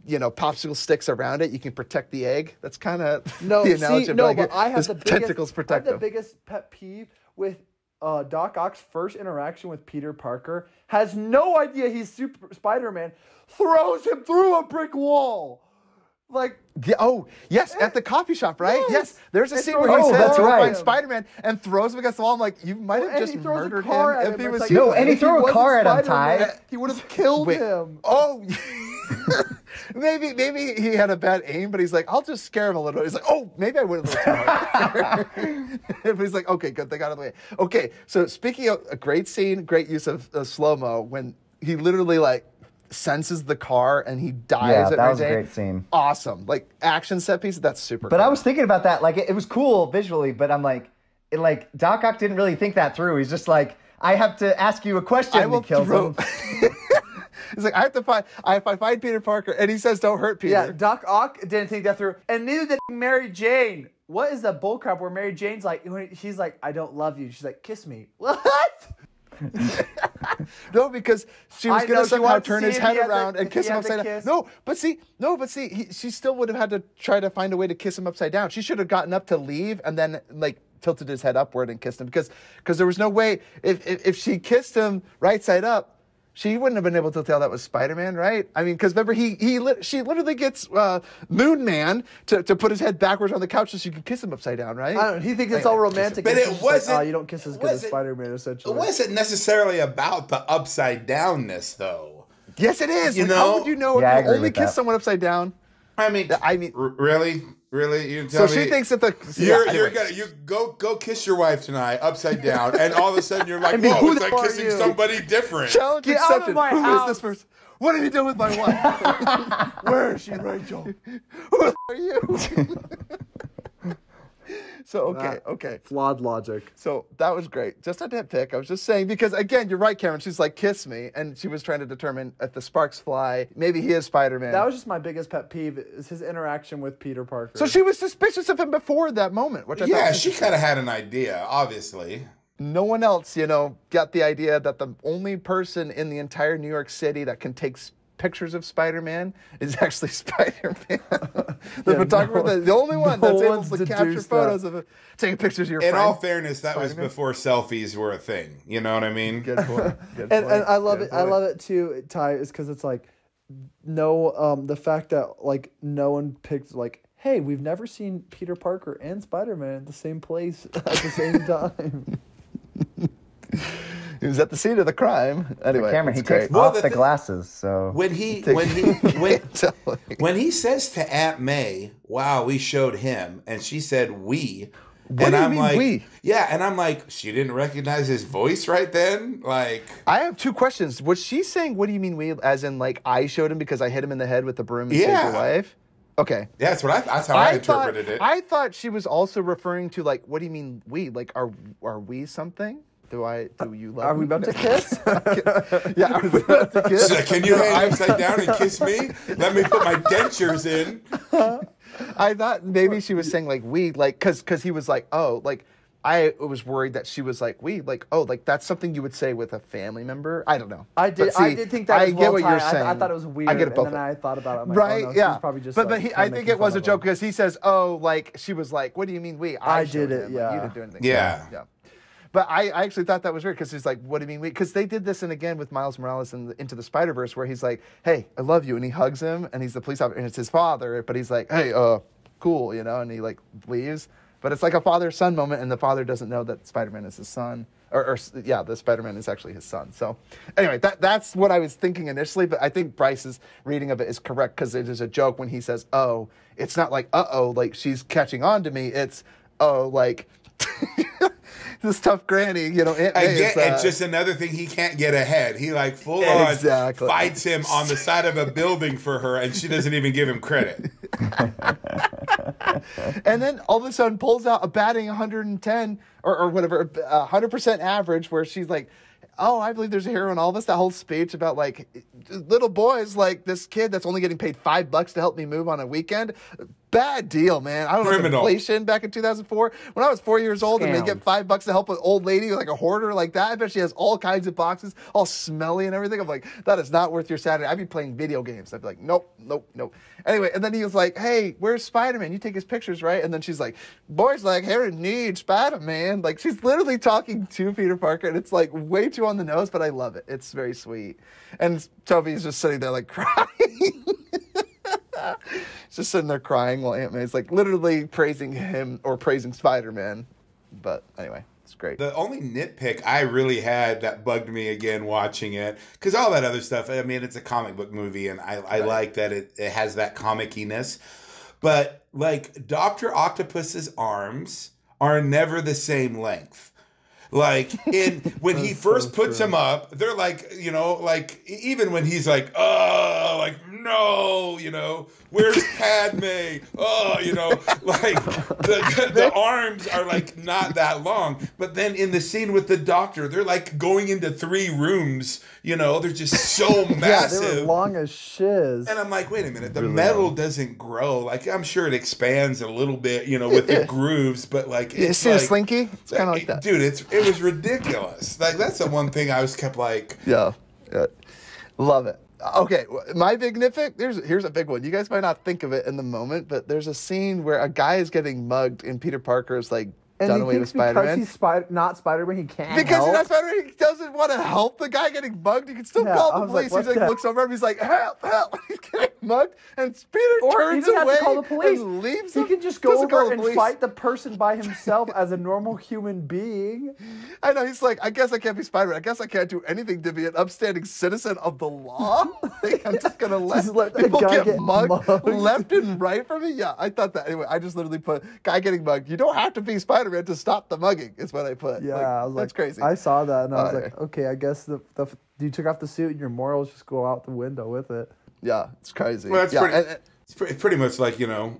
Speaker 1: popsicle sticks around it, you can protect the egg. That's kind of the analogy.
Speaker 2: but I have
Speaker 1: his
Speaker 2: the biggest,
Speaker 1: tentacles protect
Speaker 2: I have
Speaker 1: them.
Speaker 2: the biggest pet peeve with Doc Ock's first interaction with Peter Parker. Has no idea he's Spider-Man. Throws him through a brick wall. Like,
Speaker 1: Yeah, oh, yes, at the coffee shop, right? Yes. There's a scene where he
Speaker 4: Oh,
Speaker 1: says,
Speaker 4: that's
Speaker 1: "Go
Speaker 4: right.
Speaker 1: find Spider-Man," and throws him against the wall. I'm like, you might have
Speaker 2: and
Speaker 1: just
Speaker 2: he throws a
Speaker 1: murdered
Speaker 2: car
Speaker 1: him
Speaker 2: at
Speaker 1: if
Speaker 2: him.
Speaker 1: he
Speaker 2: It's
Speaker 1: was
Speaker 2: like,
Speaker 1: human.
Speaker 4: No, and he
Speaker 2: if
Speaker 4: threw a
Speaker 2: wasn't
Speaker 4: car at him,
Speaker 2: Spider-Man,
Speaker 4: Ty.
Speaker 2: He would have killed
Speaker 1: Wait.
Speaker 2: him.
Speaker 1: Oh, maybe he had a bad aim, but he's like, I'll just scare him a little. He's like, oh, maybe I would have looked too hard. But he's like, okay, good, they got out of the way. Okay, so speaking of a great scene, great use of slow-mo, when he literally like senses the car and he dies.
Speaker 4: Yeah,
Speaker 1: at
Speaker 4: that was a
Speaker 1: Mary Jane.
Speaker 4: great scene.
Speaker 1: Awesome, like action set piece. That's super.
Speaker 4: But
Speaker 1: cool.
Speaker 4: I was thinking about that. Like, it was cool visually, but I'm like, Doc Ock didn't really think that through. He's just like, I have to ask you a question.
Speaker 1: I will
Speaker 4: He kills
Speaker 1: throw.
Speaker 4: him.
Speaker 1: He's like, I have to find Peter Parker, and he says, "Don't hurt Peter."
Speaker 2: Yeah, Doc Ock didn't think that through, and neither did Mary Jane. What is the bullcrap where Mary Jane's like, she's like, I don't love you. She's like, kiss me. What?
Speaker 1: No, because she was
Speaker 2: I
Speaker 1: going
Speaker 2: know,
Speaker 1: to
Speaker 2: she
Speaker 1: somehow
Speaker 2: wanted to
Speaker 1: turn
Speaker 2: see
Speaker 1: his
Speaker 2: if
Speaker 1: head
Speaker 2: he had the-
Speaker 1: around and
Speaker 2: if
Speaker 1: kiss
Speaker 2: he
Speaker 1: him
Speaker 2: had the
Speaker 1: upside down.
Speaker 2: kiss.
Speaker 1: No, but see, she still would have had to try to find a way to kiss him upside down. She should have gotten up to leave and then like tilted his head upward and kissed him because there was no way if she kissed him right side up, she wouldn't have been able to tell that was Spider-Man, right? I mean, because remember, she literally gets Moon Man to put his head backwards on the couch so she can kiss him upside down, right?
Speaker 2: I don't know. He thinks it's all romantic.
Speaker 3: But
Speaker 2: and
Speaker 3: it
Speaker 2: she's just
Speaker 3: wasn't-
Speaker 2: Like, you don't kiss as good as
Speaker 3: wasn't-
Speaker 2: Spider-Man, essentially.
Speaker 3: It wasn't necessarily about the upside downness, though.
Speaker 1: Yes, it is.
Speaker 3: You
Speaker 1: Like,
Speaker 3: know?
Speaker 1: how would you know
Speaker 4: Yeah, I
Speaker 1: if you
Speaker 4: agree
Speaker 1: only
Speaker 4: with
Speaker 1: kiss
Speaker 4: that.
Speaker 1: someone upside down?
Speaker 3: I mean, really? You
Speaker 1: So
Speaker 3: tell me?
Speaker 1: she thinks that
Speaker 3: You're
Speaker 1: anyways.
Speaker 3: gonna go kiss your wife tonight upside down, and all of a sudden you're like,
Speaker 2: I mean,
Speaker 3: whoa,
Speaker 2: who
Speaker 3: it's
Speaker 2: the
Speaker 3: like
Speaker 2: hell are
Speaker 3: kissing
Speaker 2: you?
Speaker 3: somebody different.
Speaker 1: Challenge
Speaker 2: Get out of
Speaker 1: accepted.
Speaker 2: my
Speaker 1: Who is
Speaker 2: house.
Speaker 1: this person? What have you done with my wife?
Speaker 2: Where is she, Rachel?
Speaker 1: Who the are you? So okay.
Speaker 2: Flawed logic.
Speaker 1: So that was great. Just a nitpick. I was just saying because again, you're right, Karen. She's like, kiss me, and she was trying to determine if the sparks fly. Maybe he is Spider-Man.
Speaker 2: That was just my biggest pet peeve is his interaction with Peter Parker.
Speaker 1: So she was suspicious of him before that moment, which I thought
Speaker 3: Yeah,
Speaker 1: was
Speaker 3: she kind of had an idea, obviously.
Speaker 1: no one else, got the idea that the only person in the entire New York City that can take pictures of Spider-Man is actually Spider-Man. The photographer, the only one that's able
Speaker 2: one's
Speaker 1: to capture
Speaker 2: deduced
Speaker 1: photos of it, taking pictures of your
Speaker 3: In
Speaker 1: friend.
Speaker 3: all fairness, that was
Speaker 1: Spider-Man.
Speaker 3: before selfies were a thing. You know what I mean?
Speaker 1: Good point. Good
Speaker 2: and
Speaker 1: point.
Speaker 2: I love
Speaker 1: Good
Speaker 2: it. I
Speaker 1: point.
Speaker 2: love it too, Ty, is because it's like the fact that like no one picked like, hey, we've never seen Peter Parker and Spider-Man at the same place at the same time.
Speaker 1: He was at the scene of the crime. Anyway,
Speaker 4: Cameron, he
Speaker 1: it's great.
Speaker 4: takes
Speaker 3: Well,
Speaker 4: off
Speaker 3: the
Speaker 4: the
Speaker 3: thi-
Speaker 4: glasses, so
Speaker 3: When he
Speaker 1: Totally.
Speaker 3: when he says to Aunt May, "Wow, we showed him," and she said, "We,"
Speaker 1: What
Speaker 3: and
Speaker 1: do you
Speaker 3: I'm
Speaker 1: mean,
Speaker 3: like,
Speaker 1: we?
Speaker 3: "Yeah," and I'm like, she didn't recognize his voice right then, like.
Speaker 1: I have two questions. Was she saying, what do you mean we, as in like I showed him because I hit him in the head with the broom and saved
Speaker 3: Yeah.
Speaker 1: your life? Okay.
Speaker 3: That's how I interpreted it.
Speaker 1: I thought she was also referring to like, what do you mean we? Like, are we something? Do you love
Speaker 2: Are we
Speaker 1: me?
Speaker 2: about to kiss?
Speaker 1: Yeah, are we about to kiss?
Speaker 3: She's like, "Can you hang upside down and kiss me? Let me put my dentures in."
Speaker 1: I thought maybe she was saying like we, like because he was like, oh, like I was worried that she was like we, like, oh, like that's something you would say with a family member. I don't know.
Speaker 2: I did.
Speaker 1: But see,
Speaker 2: I did think that.
Speaker 1: I
Speaker 2: as
Speaker 1: get
Speaker 2: well,
Speaker 1: what
Speaker 2: Ty.
Speaker 1: you're saying.
Speaker 2: I thought it was weird.
Speaker 1: I get it both.
Speaker 2: And then I thought about it. I'm like,
Speaker 1: Right?
Speaker 2: oh, no,
Speaker 1: Yeah.
Speaker 2: She's probably just.
Speaker 1: but
Speaker 2: like,
Speaker 1: he,
Speaker 2: kinda
Speaker 1: I think
Speaker 2: making
Speaker 1: it was
Speaker 2: fun
Speaker 1: a
Speaker 2: of
Speaker 1: joke
Speaker 2: him.
Speaker 1: because he says, oh, like she was like, what do you mean we?
Speaker 2: I
Speaker 1: showed
Speaker 2: did it,
Speaker 1: him. Like,
Speaker 2: yeah.
Speaker 1: you didn't do anything.
Speaker 3: Yeah.
Speaker 1: Yeah. But I actually thought that was weird because he's like, what do you mean we? Because they did this and again with Miles Morales in Into the Spider-Verse where he's like, hey, I love you. And he hugs him and he's the police officer and it's his father. But he's like, hey, cool, and he like leaves. But it's like a father-son moment and the father doesn't know that Spider-Man is his son. The Spider-Man is actually his son. So anyway, that's what I was thinking initially. But I think Bryce's reading of it is correct because it is a joke when he says, oh, it's not like, uh-oh, like she's catching on to me. It's, oh, like... this tough granny, Aunt May
Speaker 3: Again,
Speaker 1: is,
Speaker 3: it's just another thing he can't get ahead. He like full on
Speaker 1: Exactly.
Speaker 3: fights him on the side of a building for her, and she doesn't even give him credit.
Speaker 1: and then all of a sudden pulls out a batting 110 or whatever, 100% average, where she's like, oh, I believe there's a hero in all this. That whole speech about like little boys, like this kid that's only getting paid $5 to help me move on a weekend. Bad deal, man. I don't know
Speaker 3: Criminal.
Speaker 1: inflation back in 2004. When I was 4 years old and they get $5 to help an old lady, like a hoarder like that, I bet she has all kinds of boxes, all smelly and everything. I'm like, that is not worth your Saturday. I'd be playing video games. I'd be like, nope. Anyway, and then he was like, hey, where's Spider-Man? You take his pictures, right? And then she's like, boys like Harry need Spider-Man. Like she's literally talking to Peter Parker, and it's like way too on the nose, but I love it. It's very sweet. And Tobey's just sitting there like crying. Just sitting there crying while Aunt May's like literally praising him or praising Spider-Man. But anyway, it's great.
Speaker 3: The only nitpick I really had that bugged me again watching it, because all that other stuff, I mean, it's a comic book movie, and I like that it has that comic-iness. But, like, Dr. Octopus's arms are never the same length. Like, when he first puts him up, they're like, you know, like, even when he's like, oh, like, no, you know, where's Padme? Oh, you know, like, the arms are, like, not that long. But then in the scene with the doctor, they're, like, going into 3 rooms, you know, they're just so massive.
Speaker 2: Yeah, they were long as shiz.
Speaker 3: And I'm like, wait a minute, the metal doesn't grow. Like, I'm sure it expands a little bit, you know, with the grooves, but, like, it's
Speaker 1: see
Speaker 3: like,
Speaker 1: a slinky? It's kind of like that.
Speaker 3: Dude, it was ridiculous. Like, that's the one thing I was kept like...
Speaker 1: Yeah. Love it. Okay, my big nitpick, here's a big one. You guys might not think of it in the moment, but there's a scene where a guy is getting mugged and Peter Parker's like done away with Spider-Man.
Speaker 2: Because he's not Spider-Man, he can't
Speaker 1: Because
Speaker 2: help.
Speaker 1: he's not Spider-Man, he doesn't want to help the guy getting mugged. He can still call the police. He looks over him, he's like, help. He's getting mugged, and Peter turns away
Speaker 2: have to call the police.
Speaker 1: And leaves him.
Speaker 2: He can just go over and fight the person by himself as a normal human being.
Speaker 1: I know, he's like, I guess I can't be Spider-Man. I guess I can't do anything to be an upstanding citizen of the law. Like, I'm just going to let people get mugged left and right from me. Yeah, I thought that. Anyway, I just literally put, guy getting mugged. You don't have to be Spider-Man to stop the mugging, is what I put.
Speaker 2: Yeah,
Speaker 1: like,
Speaker 2: I was like,
Speaker 1: that's crazy.
Speaker 2: I saw that, and I was like, okay, I guess you took off the suit and your morals just go out the window with it.
Speaker 1: Yeah, it's crazy.
Speaker 3: Well, it's pretty much like, you know,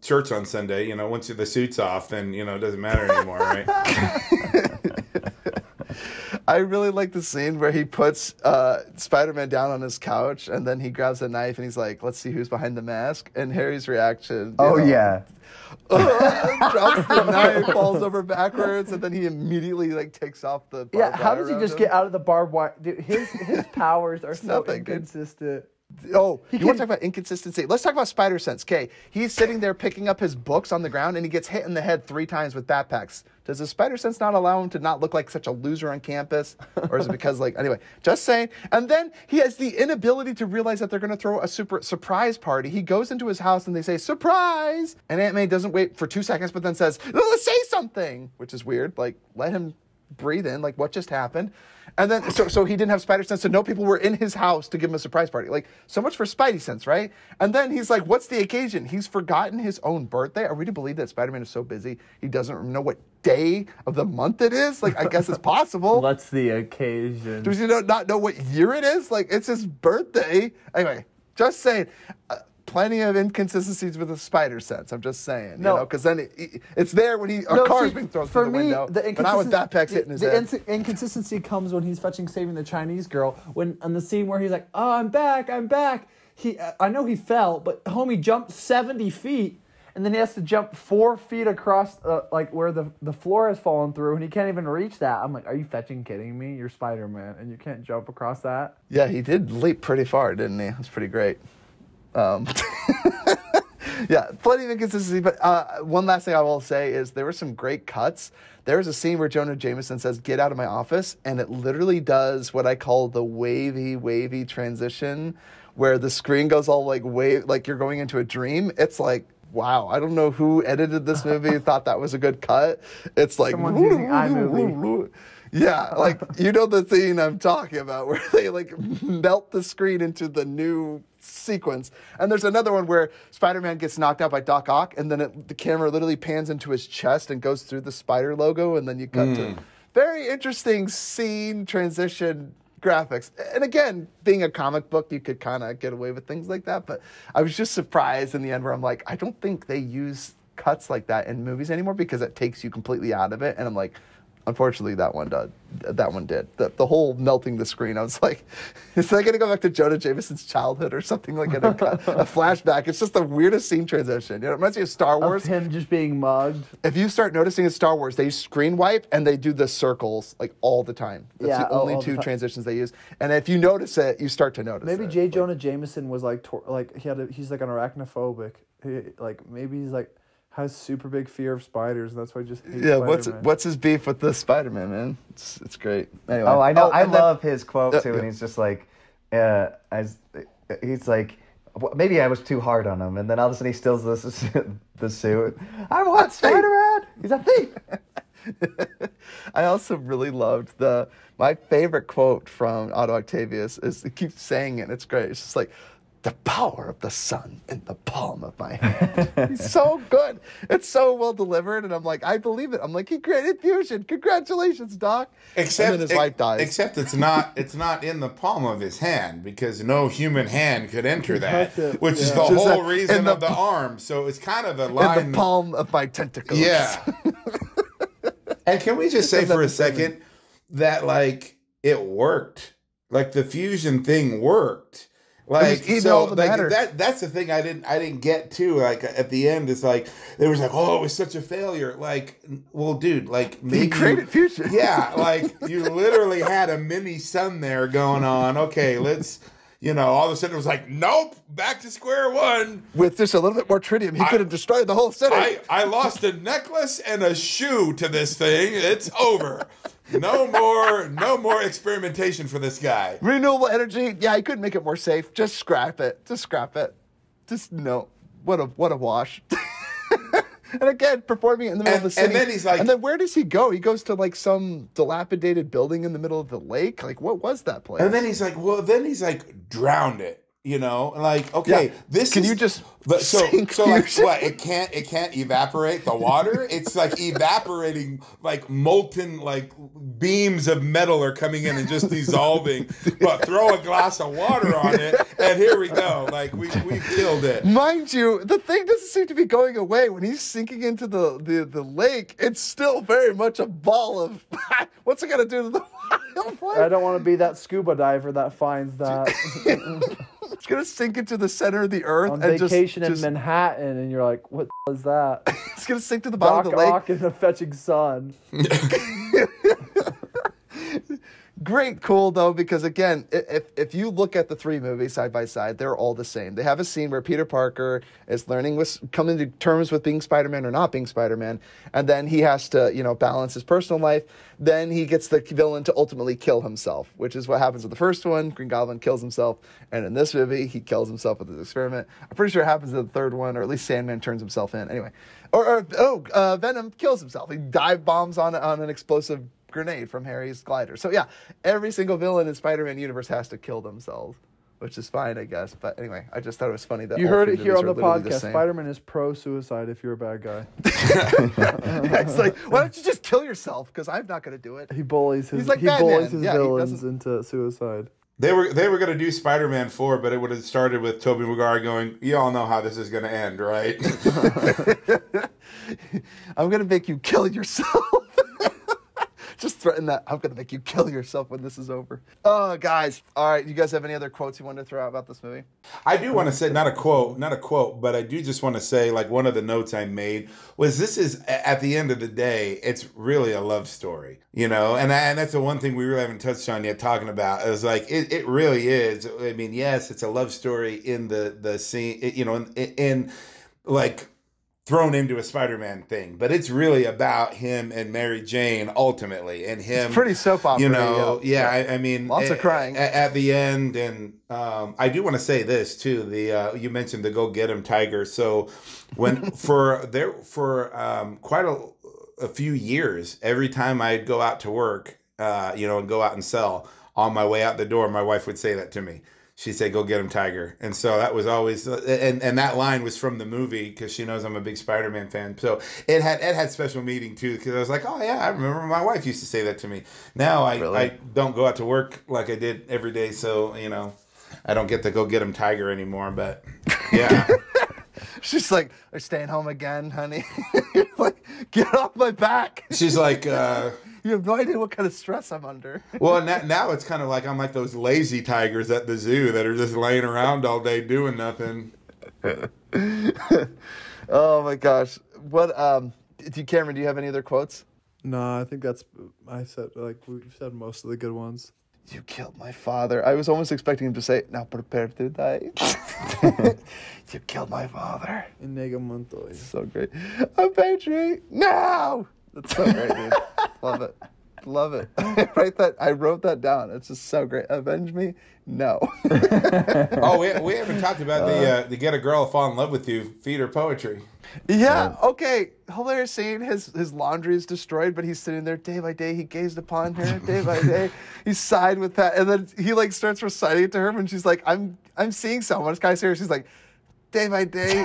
Speaker 3: church on Sunday, you know, once the suit's off, then, you know, it doesn't matter anymore, right?
Speaker 1: I really like the scene where he puts Spider-Man down on his couch, and then he grabs a knife, and he's like, let's see who's behind the mask. And Harry's reaction.
Speaker 4: Yeah.
Speaker 1: Drops the knife, falls over backwards, and then he immediately like takes off the barbed wire.
Speaker 2: How does he just get out of the barbed wire? Dude, his powers are so inconsistent.
Speaker 1: Oh, you want to talk about inconsistency? Let's talk about Spider Sense. Okay, he's sitting there picking up his books on the ground, and he gets hit in the head 3 times with backpacks. Does his Spider Sense not allow him to not look like such a loser on campus? Or is it because, like, anyway, just saying. And then he has the inability to realize that they're going to throw a super surprise party. He goes into his house, and they say, surprise! And Aunt May doesn't wait for 2 seconds, but then says, let's say something! Which is weird. Like, let him breathe in, like, what just happened? And then, so he didn't have Spider Sense to know people were in his house to give him a surprise party. Like, so much for Spidey Sense, right? And then he's like, what's the occasion? He's forgotten his own birthday. Are we to believe that Spider-Man is so busy he doesn't know what day of the month it is? Like, I guess it's possible.
Speaker 2: What's the occasion?
Speaker 1: Does he not know what year it is? Like, it's his birthday. Anyway, just saying. Plenty of inconsistencies with the Spider Sense. I'm just saying, you know, because then it's there when a car's being thrown through the window, but not with backpacks hitting his head.
Speaker 2: The inconsistency comes when he's saving the Chinese girl. When on the scene where he's like, "Oh, I'm back." I know he fell, but homie jumped 70 feet, and then he has to jump 4 feet across, like where the floor has fallen through, and he can't even reach that. I'm like, are you fetching kidding me? You're Spider-Man, and you can't jump across that?
Speaker 1: Yeah, he did leap pretty far, didn't he? It was pretty great. Yeah, plenty of inconsistency. But one last thing I will say is there were some great cuts. There was a scene where Jonah Jameson says, "Get out of my office," and it literally does what I call the wavy transition, where the screen goes all like wave, like you're going into a dream. It's like, wow, I don't know who edited this movie, thought that was a good cut. It's like
Speaker 2: someone's using iMovie.
Speaker 1: Yeah, like, you know the scene I'm talking about where they like melt the screen into the new sequence. And there's another one where Spider-Man gets knocked out by Doc Ock, and then the camera literally pans into his chest and goes through the spider logo, and then you cut to very interesting scene transition graphics. And again, being a comic book, you could kind of get away with things like that, but I was just surprised in the end where I'm like, I don't think they use cuts like that in movies anymore because it takes you completely out of it. And I'm like, unfortunately, that one did. The whole melting the screen, I was like, is that going to go back to Jonah Jameson's childhood or something like a flashback? It's just the weirdest scene transition. You know, it reminds me of Star Wars.
Speaker 2: Of him just being mugged.
Speaker 1: If you start noticing in Star Wars, they screen wipe and they do the circles like all the time. That's the only two transitions they use. And if you notice it, you start to notice
Speaker 2: maybe
Speaker 1: it.
Speaker 2: J. Jonah Jameson was like he's like an arachnophobic. Maybe he's like has super big fear of spiders, and that's why he just hates Spider-Man.
Speaker 1: What's his beef with the Spider-Man, man? It's great. Anyway.
Speaker 4: Oh, I know. I love his quote too, and he's just like, he's like, maybe I was too hard on him, and then all of a sudden he steals the suit. I want Spider-Man. He's a thief.
Speaker 1: I also really loved my favorite quote from Otto Octavius is, it keeps saying it, and it's great. It's just like, the power of the sun in the palm of my hand. He's so good. It's so well delivered, and I'm like, I believe it. I'm like, he created fusion. Congratulations, Doc.
Speaker 3: Except
Speaker 1: and then his wife dies.
Speaker 3: Except it's not in the palm of his hand, because no human hand could enter that, which is the whole reason of the arm. So it's kind of a line.
Speaker 1: In the palm of my tentacles.
Speaker 3: Yeah. And can we just say for a second that, like, it worked? Like, the fusion thing worked. Like, so like that's the thing I didn't get to. Like, at the end, it's like they was like, oh, it was such a failure. Like, well, dude, like, maybe
Speaker 1: he created fusion.
Speaker 3: Yeah, like, you literally had a mini sun there going on. Okay, let's, all of a sudden it was like, nope, back to square one.
Speaker 1: With just a little bit more tritium, he could have destroyed the whole city.
Speaker 3: I lost a necklace and a shoe to this thing. It's over. No more experimentation for this guy.
Speaker 1: Renewable energy, yeah, he couldn't make it more safe. Just scrap it. Just no. What a wash. And again, performing in the middle of the city.
Speaker 3: And then he's like,
Speaker 1: and then where does he go? He goes to like some dilapidated building in the middle of the lake. Like, what was that place?
Speaker 3: And then he's like, drowned it. Like, okay,
Speaker 1: Can you just
Speaker 3: so like what? It can't evaporate the water. It's like evaporating, like molten, like beams of metal are coming in and just dissolving. But throw a glass of water on it, and here we go. Like we killed it.
Speaker 1: Mind you, the thing doesn't seem to be going away when he's sinking into the lake. It's still very much a ball of. What's it gonna do to the wildlife?
Speaker 2: I don't want to be that scuba diver that finds that.
Speaker 1: It's gonna sink into the center of the earth
Speaker 2: on
Speaker 1: and
Speaker 2: vacation in Manhattan, and you're like, "What is that?"
Speaker 1: It's gonna sink to the bottom of the lake.
Speaker 2: Doc Ock and the fetching sun.
Speaker 1: Great, cool though, because again, if you look at the three movies side by side, they're all the same. They have a scene where Peter Parker is coming to terms with being Spider-Man or not being Spider-Man, and then he has to, balance his personal life. Then he gets the villain to ultimately kill himself, which is what happens in the first one. Green Goblin kills himself, and in this movie, he kills himself with his experiment. I'm pretty sure it happens in the third one, or at least Sandman turns himself in. Anyway, Venom kills himself. He dive bombs on an explosive grenade from Harry's glider. So yeah, every single villain in Spider-Man universe has to kill themselves, which is fine, I guess. But anyway, I just thought it was funny that
Speaker 2: you heard it here on the podcast. Spider-Man is pro-suicide if you're a bad guy.
Speaker 1: It's like, why don't you just kill yourself? Because I'm not going to do it.
Speaker 2: He bullies his
Speaker 1: Batman.
Speaker 2: Villains into suicide.
Speaker 3: They were going to do Spider-Man 4, but it would have started with Tobey Maguire going, you all know how this is going to end, right?
Speaker 1: I'm going to make you kill yourself. Just threaten that I'm going to make you kill yourself when this is over. Oh, guys. All right. You guys have any other quotes you wanted to throw out about this movie?
Speaker 3: I do want to say, not a quote, but I do just want to say, like, one of the notes I made was this is, at the end of the day, it's really a love story, and that's the one thing we really haven't touched on yet talking about. Is like, it really is. I mean, yes, it's a love story in the scene, in like, thrown into a Spider-Man thing, but it's really about him and Mary Jane ultimately, and him.
Speaker 1: It's pretty soap opera.
Speaker 3: I mean,
Speaker 1: lots of crying
Speaker 3: at the end, and I do want to say this too. You mentioned the Go Get 'Em Tiger. So when for quite a few years, every time I'd go out to work, and go out and sell, on my way out the door, my wife would say that to me. She'd say, "Go get him, Tiger." And so that was always, and that line was from the movie because she knows I'm a big Spider-Man fan. So it had special meaning too, because I was like, oh yeah, I remember my wife used to say that to me. Now I don't go out to work like I did every day, so I don't get to go get him, Tiger anymore. But yeah.
Speaker 1: She's like, "Are staying home again, honey?" Like, get off my back.
Speaker 3: She's like,
Speaker 1: you have no idea what kind of stress I'm under.
Speaker 3: Well, now it's kind of like I'm like those lazy tigers at the zoo that are just laying around all day doing nothing.
Speaker 1: Oh my gosh! What? Cameron, do you have any other quotes?
Speaker 2: No, I think we've said most of the good ones.
Speaker 1: You killed my father. I was almost expecting him to say, "Now prepare to die." You killed my father.
Speaker 2: Inega Montoya.
Speaker 1: So great. A patriot. No! That's so great, dude. Love it. Love it. I wrote that down. It's just so great. Avenge me? No.
Speaker 3: Oh, we haven't talked about the get a girl to fall in love with you, feed her poetry.
Speaker 1: Yeah, okay. Hilarious scene. His laundry is destroyed, but he's sitting there day by day. He gazed upon her day by day. He sighed with that. And then he like starts reciting it to her and she's like, I'm seeing someone. It's kind of serious. She's like, day by day.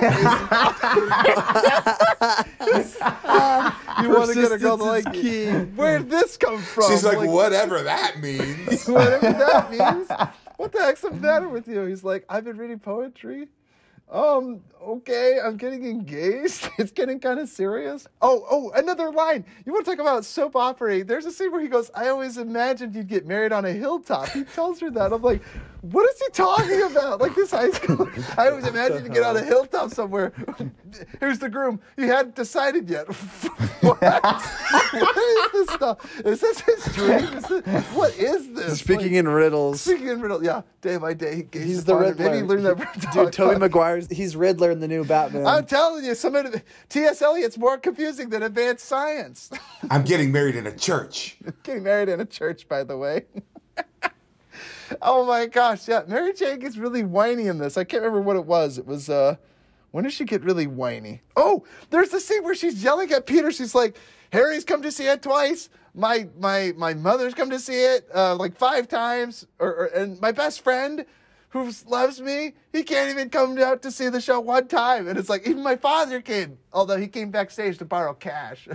Speaker 1: You want to get a girl to like you. Where'd this come from?
Speaker 3: She's like, whatever that means.
Speaker 1: Whatever that means. What the heck's the matter with you? He's like, I've been reading poetry. Okay, I'm getting engaged. It's getting kind of serious. Oh, another line. You want to talk about soap opera? There's a scene where he goes, I always imagined you'd get married on a hilltop. He tells her that. I'm like, what is he talking about? Like this high school. I always imagined you'd get on a hilltop somewhere. Here's the groom. You hadn't decided yet. What? What is this stuff? Is this his dream? What is this?
Speaker 2: Speaking in riddles.
Speaker 1: Yeah. Day by day.
Speaker 2: He's the Riddler.
Speaker 1: Maybe learn that.
Speaker 2: Dude, Tobey Maguire, he's Riddler in the new Batman.
Speaker 1: I'm telling you, T.S. Eliot's more confusing than advanced science.
Speaker 3: I'm getting married in a church.
Speaker 1: Getting married in a church, by the way. Oh my gosh, yeah. Mary Jane gets really whiny in this. I can't remember what it was. It was, when did she get really whiny? Oh, there's the scene where she's yelling at Peter. She's like, Harry's come to see it twice. My mother's come to see it like 5 times. And my best friend who loves me, he can't even come out to see the show 1 time. And it's like, even my father came, although he came backstage to borrow cash.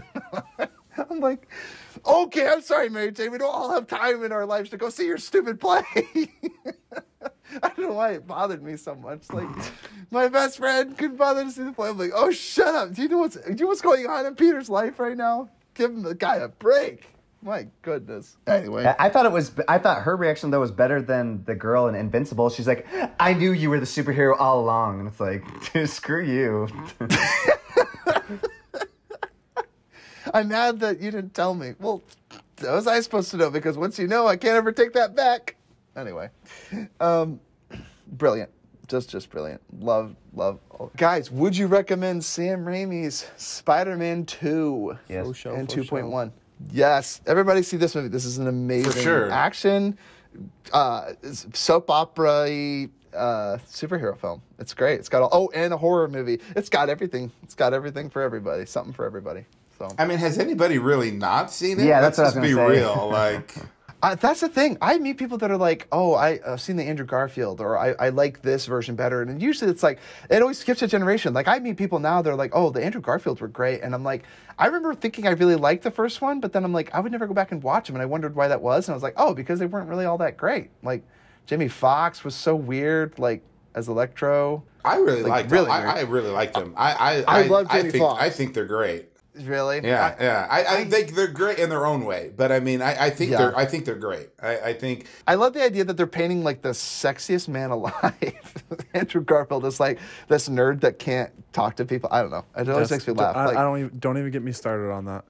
Speaker 1: I'm like, okay, I'm sorry, Mary Jane. We don't all have time in our lives to go see your stupid play. I don't know why it bothered me so much. Like, my best friend couldn't bother to see the play. I'm like, oh, shut up. Do you know what's going on in Peter's life right now? Give him the guy a break. My goodness. Anyway.
Speaker 4: I thought her reaction, though, was better than the girl in Invincible. She's like, I knew you were the superhero all along. And it's like, dude, screw you.
Speaker 1: I'm mad that you didn't tell me. Well, how was I supposed to know? Because once you know, I can't ever take that back. Anyway. Brilliant. Just brilliant. Love. Guys, would you recommend Sam Raimi's Spider-Man 2
Speaker 4: Yes.
Speaker 1: and 2.1? Yes. Everybody see this movie. This is an amazing action, soap opera-y, superhero film. It's great. It's got and a horror movie. It's got everything. It's got everything for everybody. Something for everybody. So
Speaker 3: I mean, has anybody really not seen it?
Speaker 4: Yeah, that's what I was
Speaker 3: Let's
Speaker 4: gonna
Speaker 3: be
Speaker 4: say.
Speaker 3: real. Like,
Speaker 1: that's the thing. I meet people that are like, oh, I've seen the Andrew Garfield, or I like this version better. And usually it's like, it always skips a generation. Like, I meet people now, they're like, oh, the Andrew Garfields were great. And I'm like, I remember thinking I really liked the first one, but then I'm like, I would never go back and watch them. And I wondered why that was. And I was like, oh, because they weren't really all that great. Like, Jamie Foxx was so weird, like, as Electro.
Speaker 3: I really liked them.
Speaker 1: Really
Speaker 3: I really liked them.
Speaker 1: I love Jamie Foxx.
Speaker 3: I think they're great.
Speaker 1: Really?
Speaker 3: Yeah. I think they're great in their own way, but I mean, I think they're great. I think
Speaker 1: I love the idea that they're painting like the sexiest man alive. Andrew Garfield is like this nerd that can't talk to people. I don't know. It always makes me laugh.
Speaker 2: I don't even get me started on that.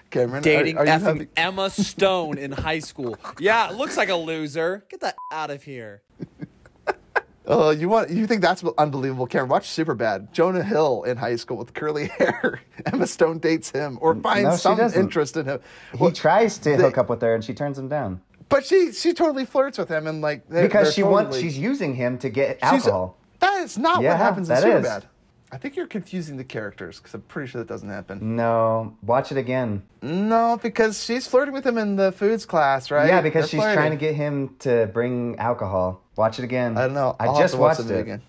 Speaker 1: Cameron,
Speaker 5: Dating
Speaker 1: are you
Speaker 5: effing
Speaker 1: happy?
Speaker 5: Emma Stone in high school. Yeah, looks like a loser. Get that out of here.
Speaker 1: Oh, you think that's unbelievable, Cameron? Watch Superbad. Jonah Hill in high school with curly hair. Emma Stone dates him or finds some interest in him.
Speaker 4: He tries to hook up with her and she turns him down.
Speaker 1: But she totally flirts with him and like
Speaker 4: because she's using him to get alcohol.
Speaker 1: That is not what happens in
Speaker 4: that
Speaker 1: Superbad.
Speaker 4: is.
Speaker 1: I think you're confusing the characters because I'm pretty sure that doesn't happen.
Speaker 4: No, watch it again.
Speaker 1: No, because she's flirting with him in the foods class, right?
Speaker 4: Yeah, because she's trying to get him to bring alcohol. Watch it again.
Speaker 1: I don't know.
Speaker 4: I just watched it again.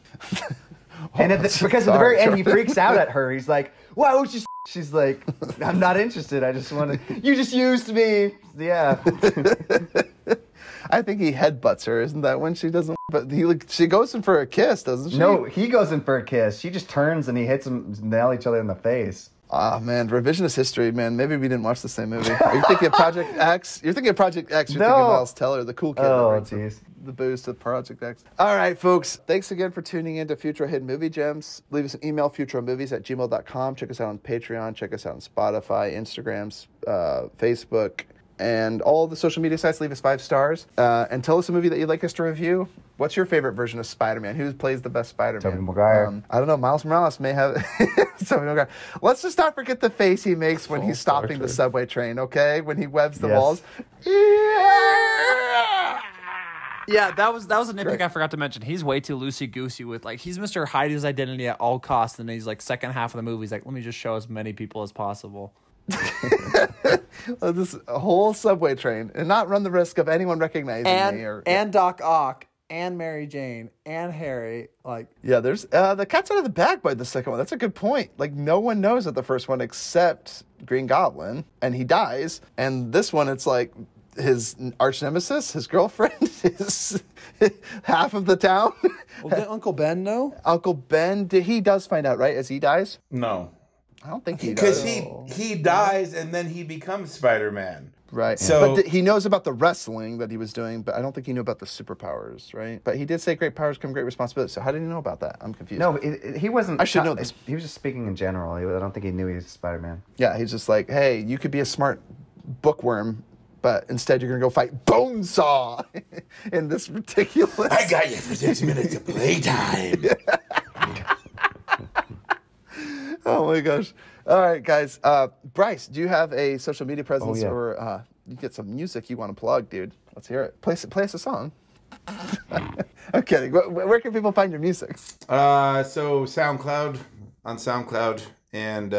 Speaker 4: And because at the very end, he freaks out at her. He's like, "Why would you?" She's like, "I'm not interested. I just want to. You just used me." Yeah.
Speaker 1: I think he headbutts her. Isn't that when she doesn't? But she goes in for a kiss, doesn't she?
Speaker 4: No, he goes in for a kiss. She just turns and he hits them, nail each other in the face.
Speaker 1: Ah, man, revisionist history, man. Maybe we didn't watch the same movie. Are you thinking of Project X? You're thinking of Project X. You're thinking of Miles Teller, the cool kid.
Speaker 4: Oh, jeez.
Speaker 1: The booze to Project X. All right, folks. Thanks again for tuning in to Futro Hidden Movie Gems. Leave us an email, futuromovies@gmail.com. Check us out on Patreon. Check us out on Spotify, Instagrams, Facebook. and all the social media sites. Leave us 5 stars. And tell us a movie that you'd like us to review. What's your favorite version of Spider-Man? Who plays the best Spider-Man?
Speaker 4: Tobey Maguire.
Speaker 1: I don't know. Miles Morales may have Tobey Maguire. Let's just not forget the face he makes when he's stopping the subway train, okay? When he webs the walls.
Speaker 5: Yeah, that was a nitpick I forgot to mention. He's way too loosey-goosey with, like, he's Mr. Hide his identity at all costs, and he's like, second half of the movie, he's like, let me just show as many people as possible.
Speaker 1: This whole subway train, and not run the risk of anyone recognizing me.
Speaker 2: And Doc Ock, and Mary Jane, and Harry, like...
Speaker 1: Yeah, there's the cat's out of the bag by the second one. That's a good point. Like, no one knows at the first one except Green Goblin, and he dies. And this one, it's like his arch nemesis, his girlfriend, his half of the town.
Speaker 2: Well, did Uncle Ben know?
Speaker 1: Uncle Ben, he does find out, right, as he dies?
Speaker 3: No.
Speaker 1: I don't think he does.
Speaker 3: Because he dies and then he becomes Spider-Man.
Speaker 1: Right.
Speaker 3: So,
Speaker 1: but he knows about the wrestling that he was doing, but I don't think he knew about the superpowers, right? But he did say great powers come great responsibility. So how did he know about that? I'm confused.
Speaker 4: No, he wasn't.
Speaker 1: I should know this.
Speaker 4: He was just speaking in general. I don't think he knew he was Spider-Man.
Speaker 1: Yeah, he's just like, hey, you could be a smart bookworm, but instead you're going to go fight Bonesaw in this ridiculous...
Speaker 3: I got you for 6 minutes of playtime.
Speaker 1: Oh my gosh. All right, guys. Bryce, do you have a social media presence or you get some music you want to plug, dude? Let's hear it. Play us a song. I'm kidding. Where can people find your music?
Speaker 3: So SoundCloud, on SoundCloud. And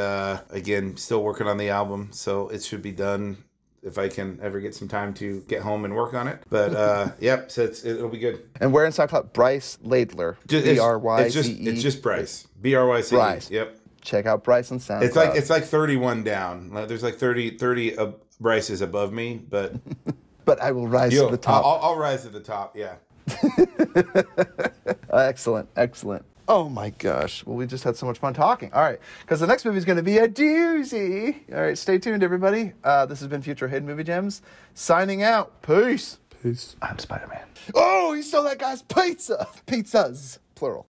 Speaker 3: again, still working on the album. So it should be done if I can ever get some time to get home and work on it. But yep, so it'll be good.
Speaker 1: And where in SoundCloud? Bryce Laidler. B-R-Y-C-E.
Speaker 3: It's just Bryce. B-R-Y-C-E.
Speaker 1: Bryce.
Speaker 3: Yep.
Speaker 1: Check out Bryce on SoundCloud.
Speaker 3: It's like 31 down. There's like 30 Bryces above me, but
Speaker 1: but I will rise to the top.
Speaker 3: I'll rise to the top. Yeah.
Speaker 1: Excellent. Oh my gosh. Well, we just had so much fun talking. All right. Because the next movie is going to be a doozy. All right. Stay tuned, everybody. This has been Futro Hidden Movie Gems. Signing out. Peace.
Speaker 4: I'm Spider-Man.
Speaker 1: Oh, he stole that guy's pizza. Pizzas. Plural.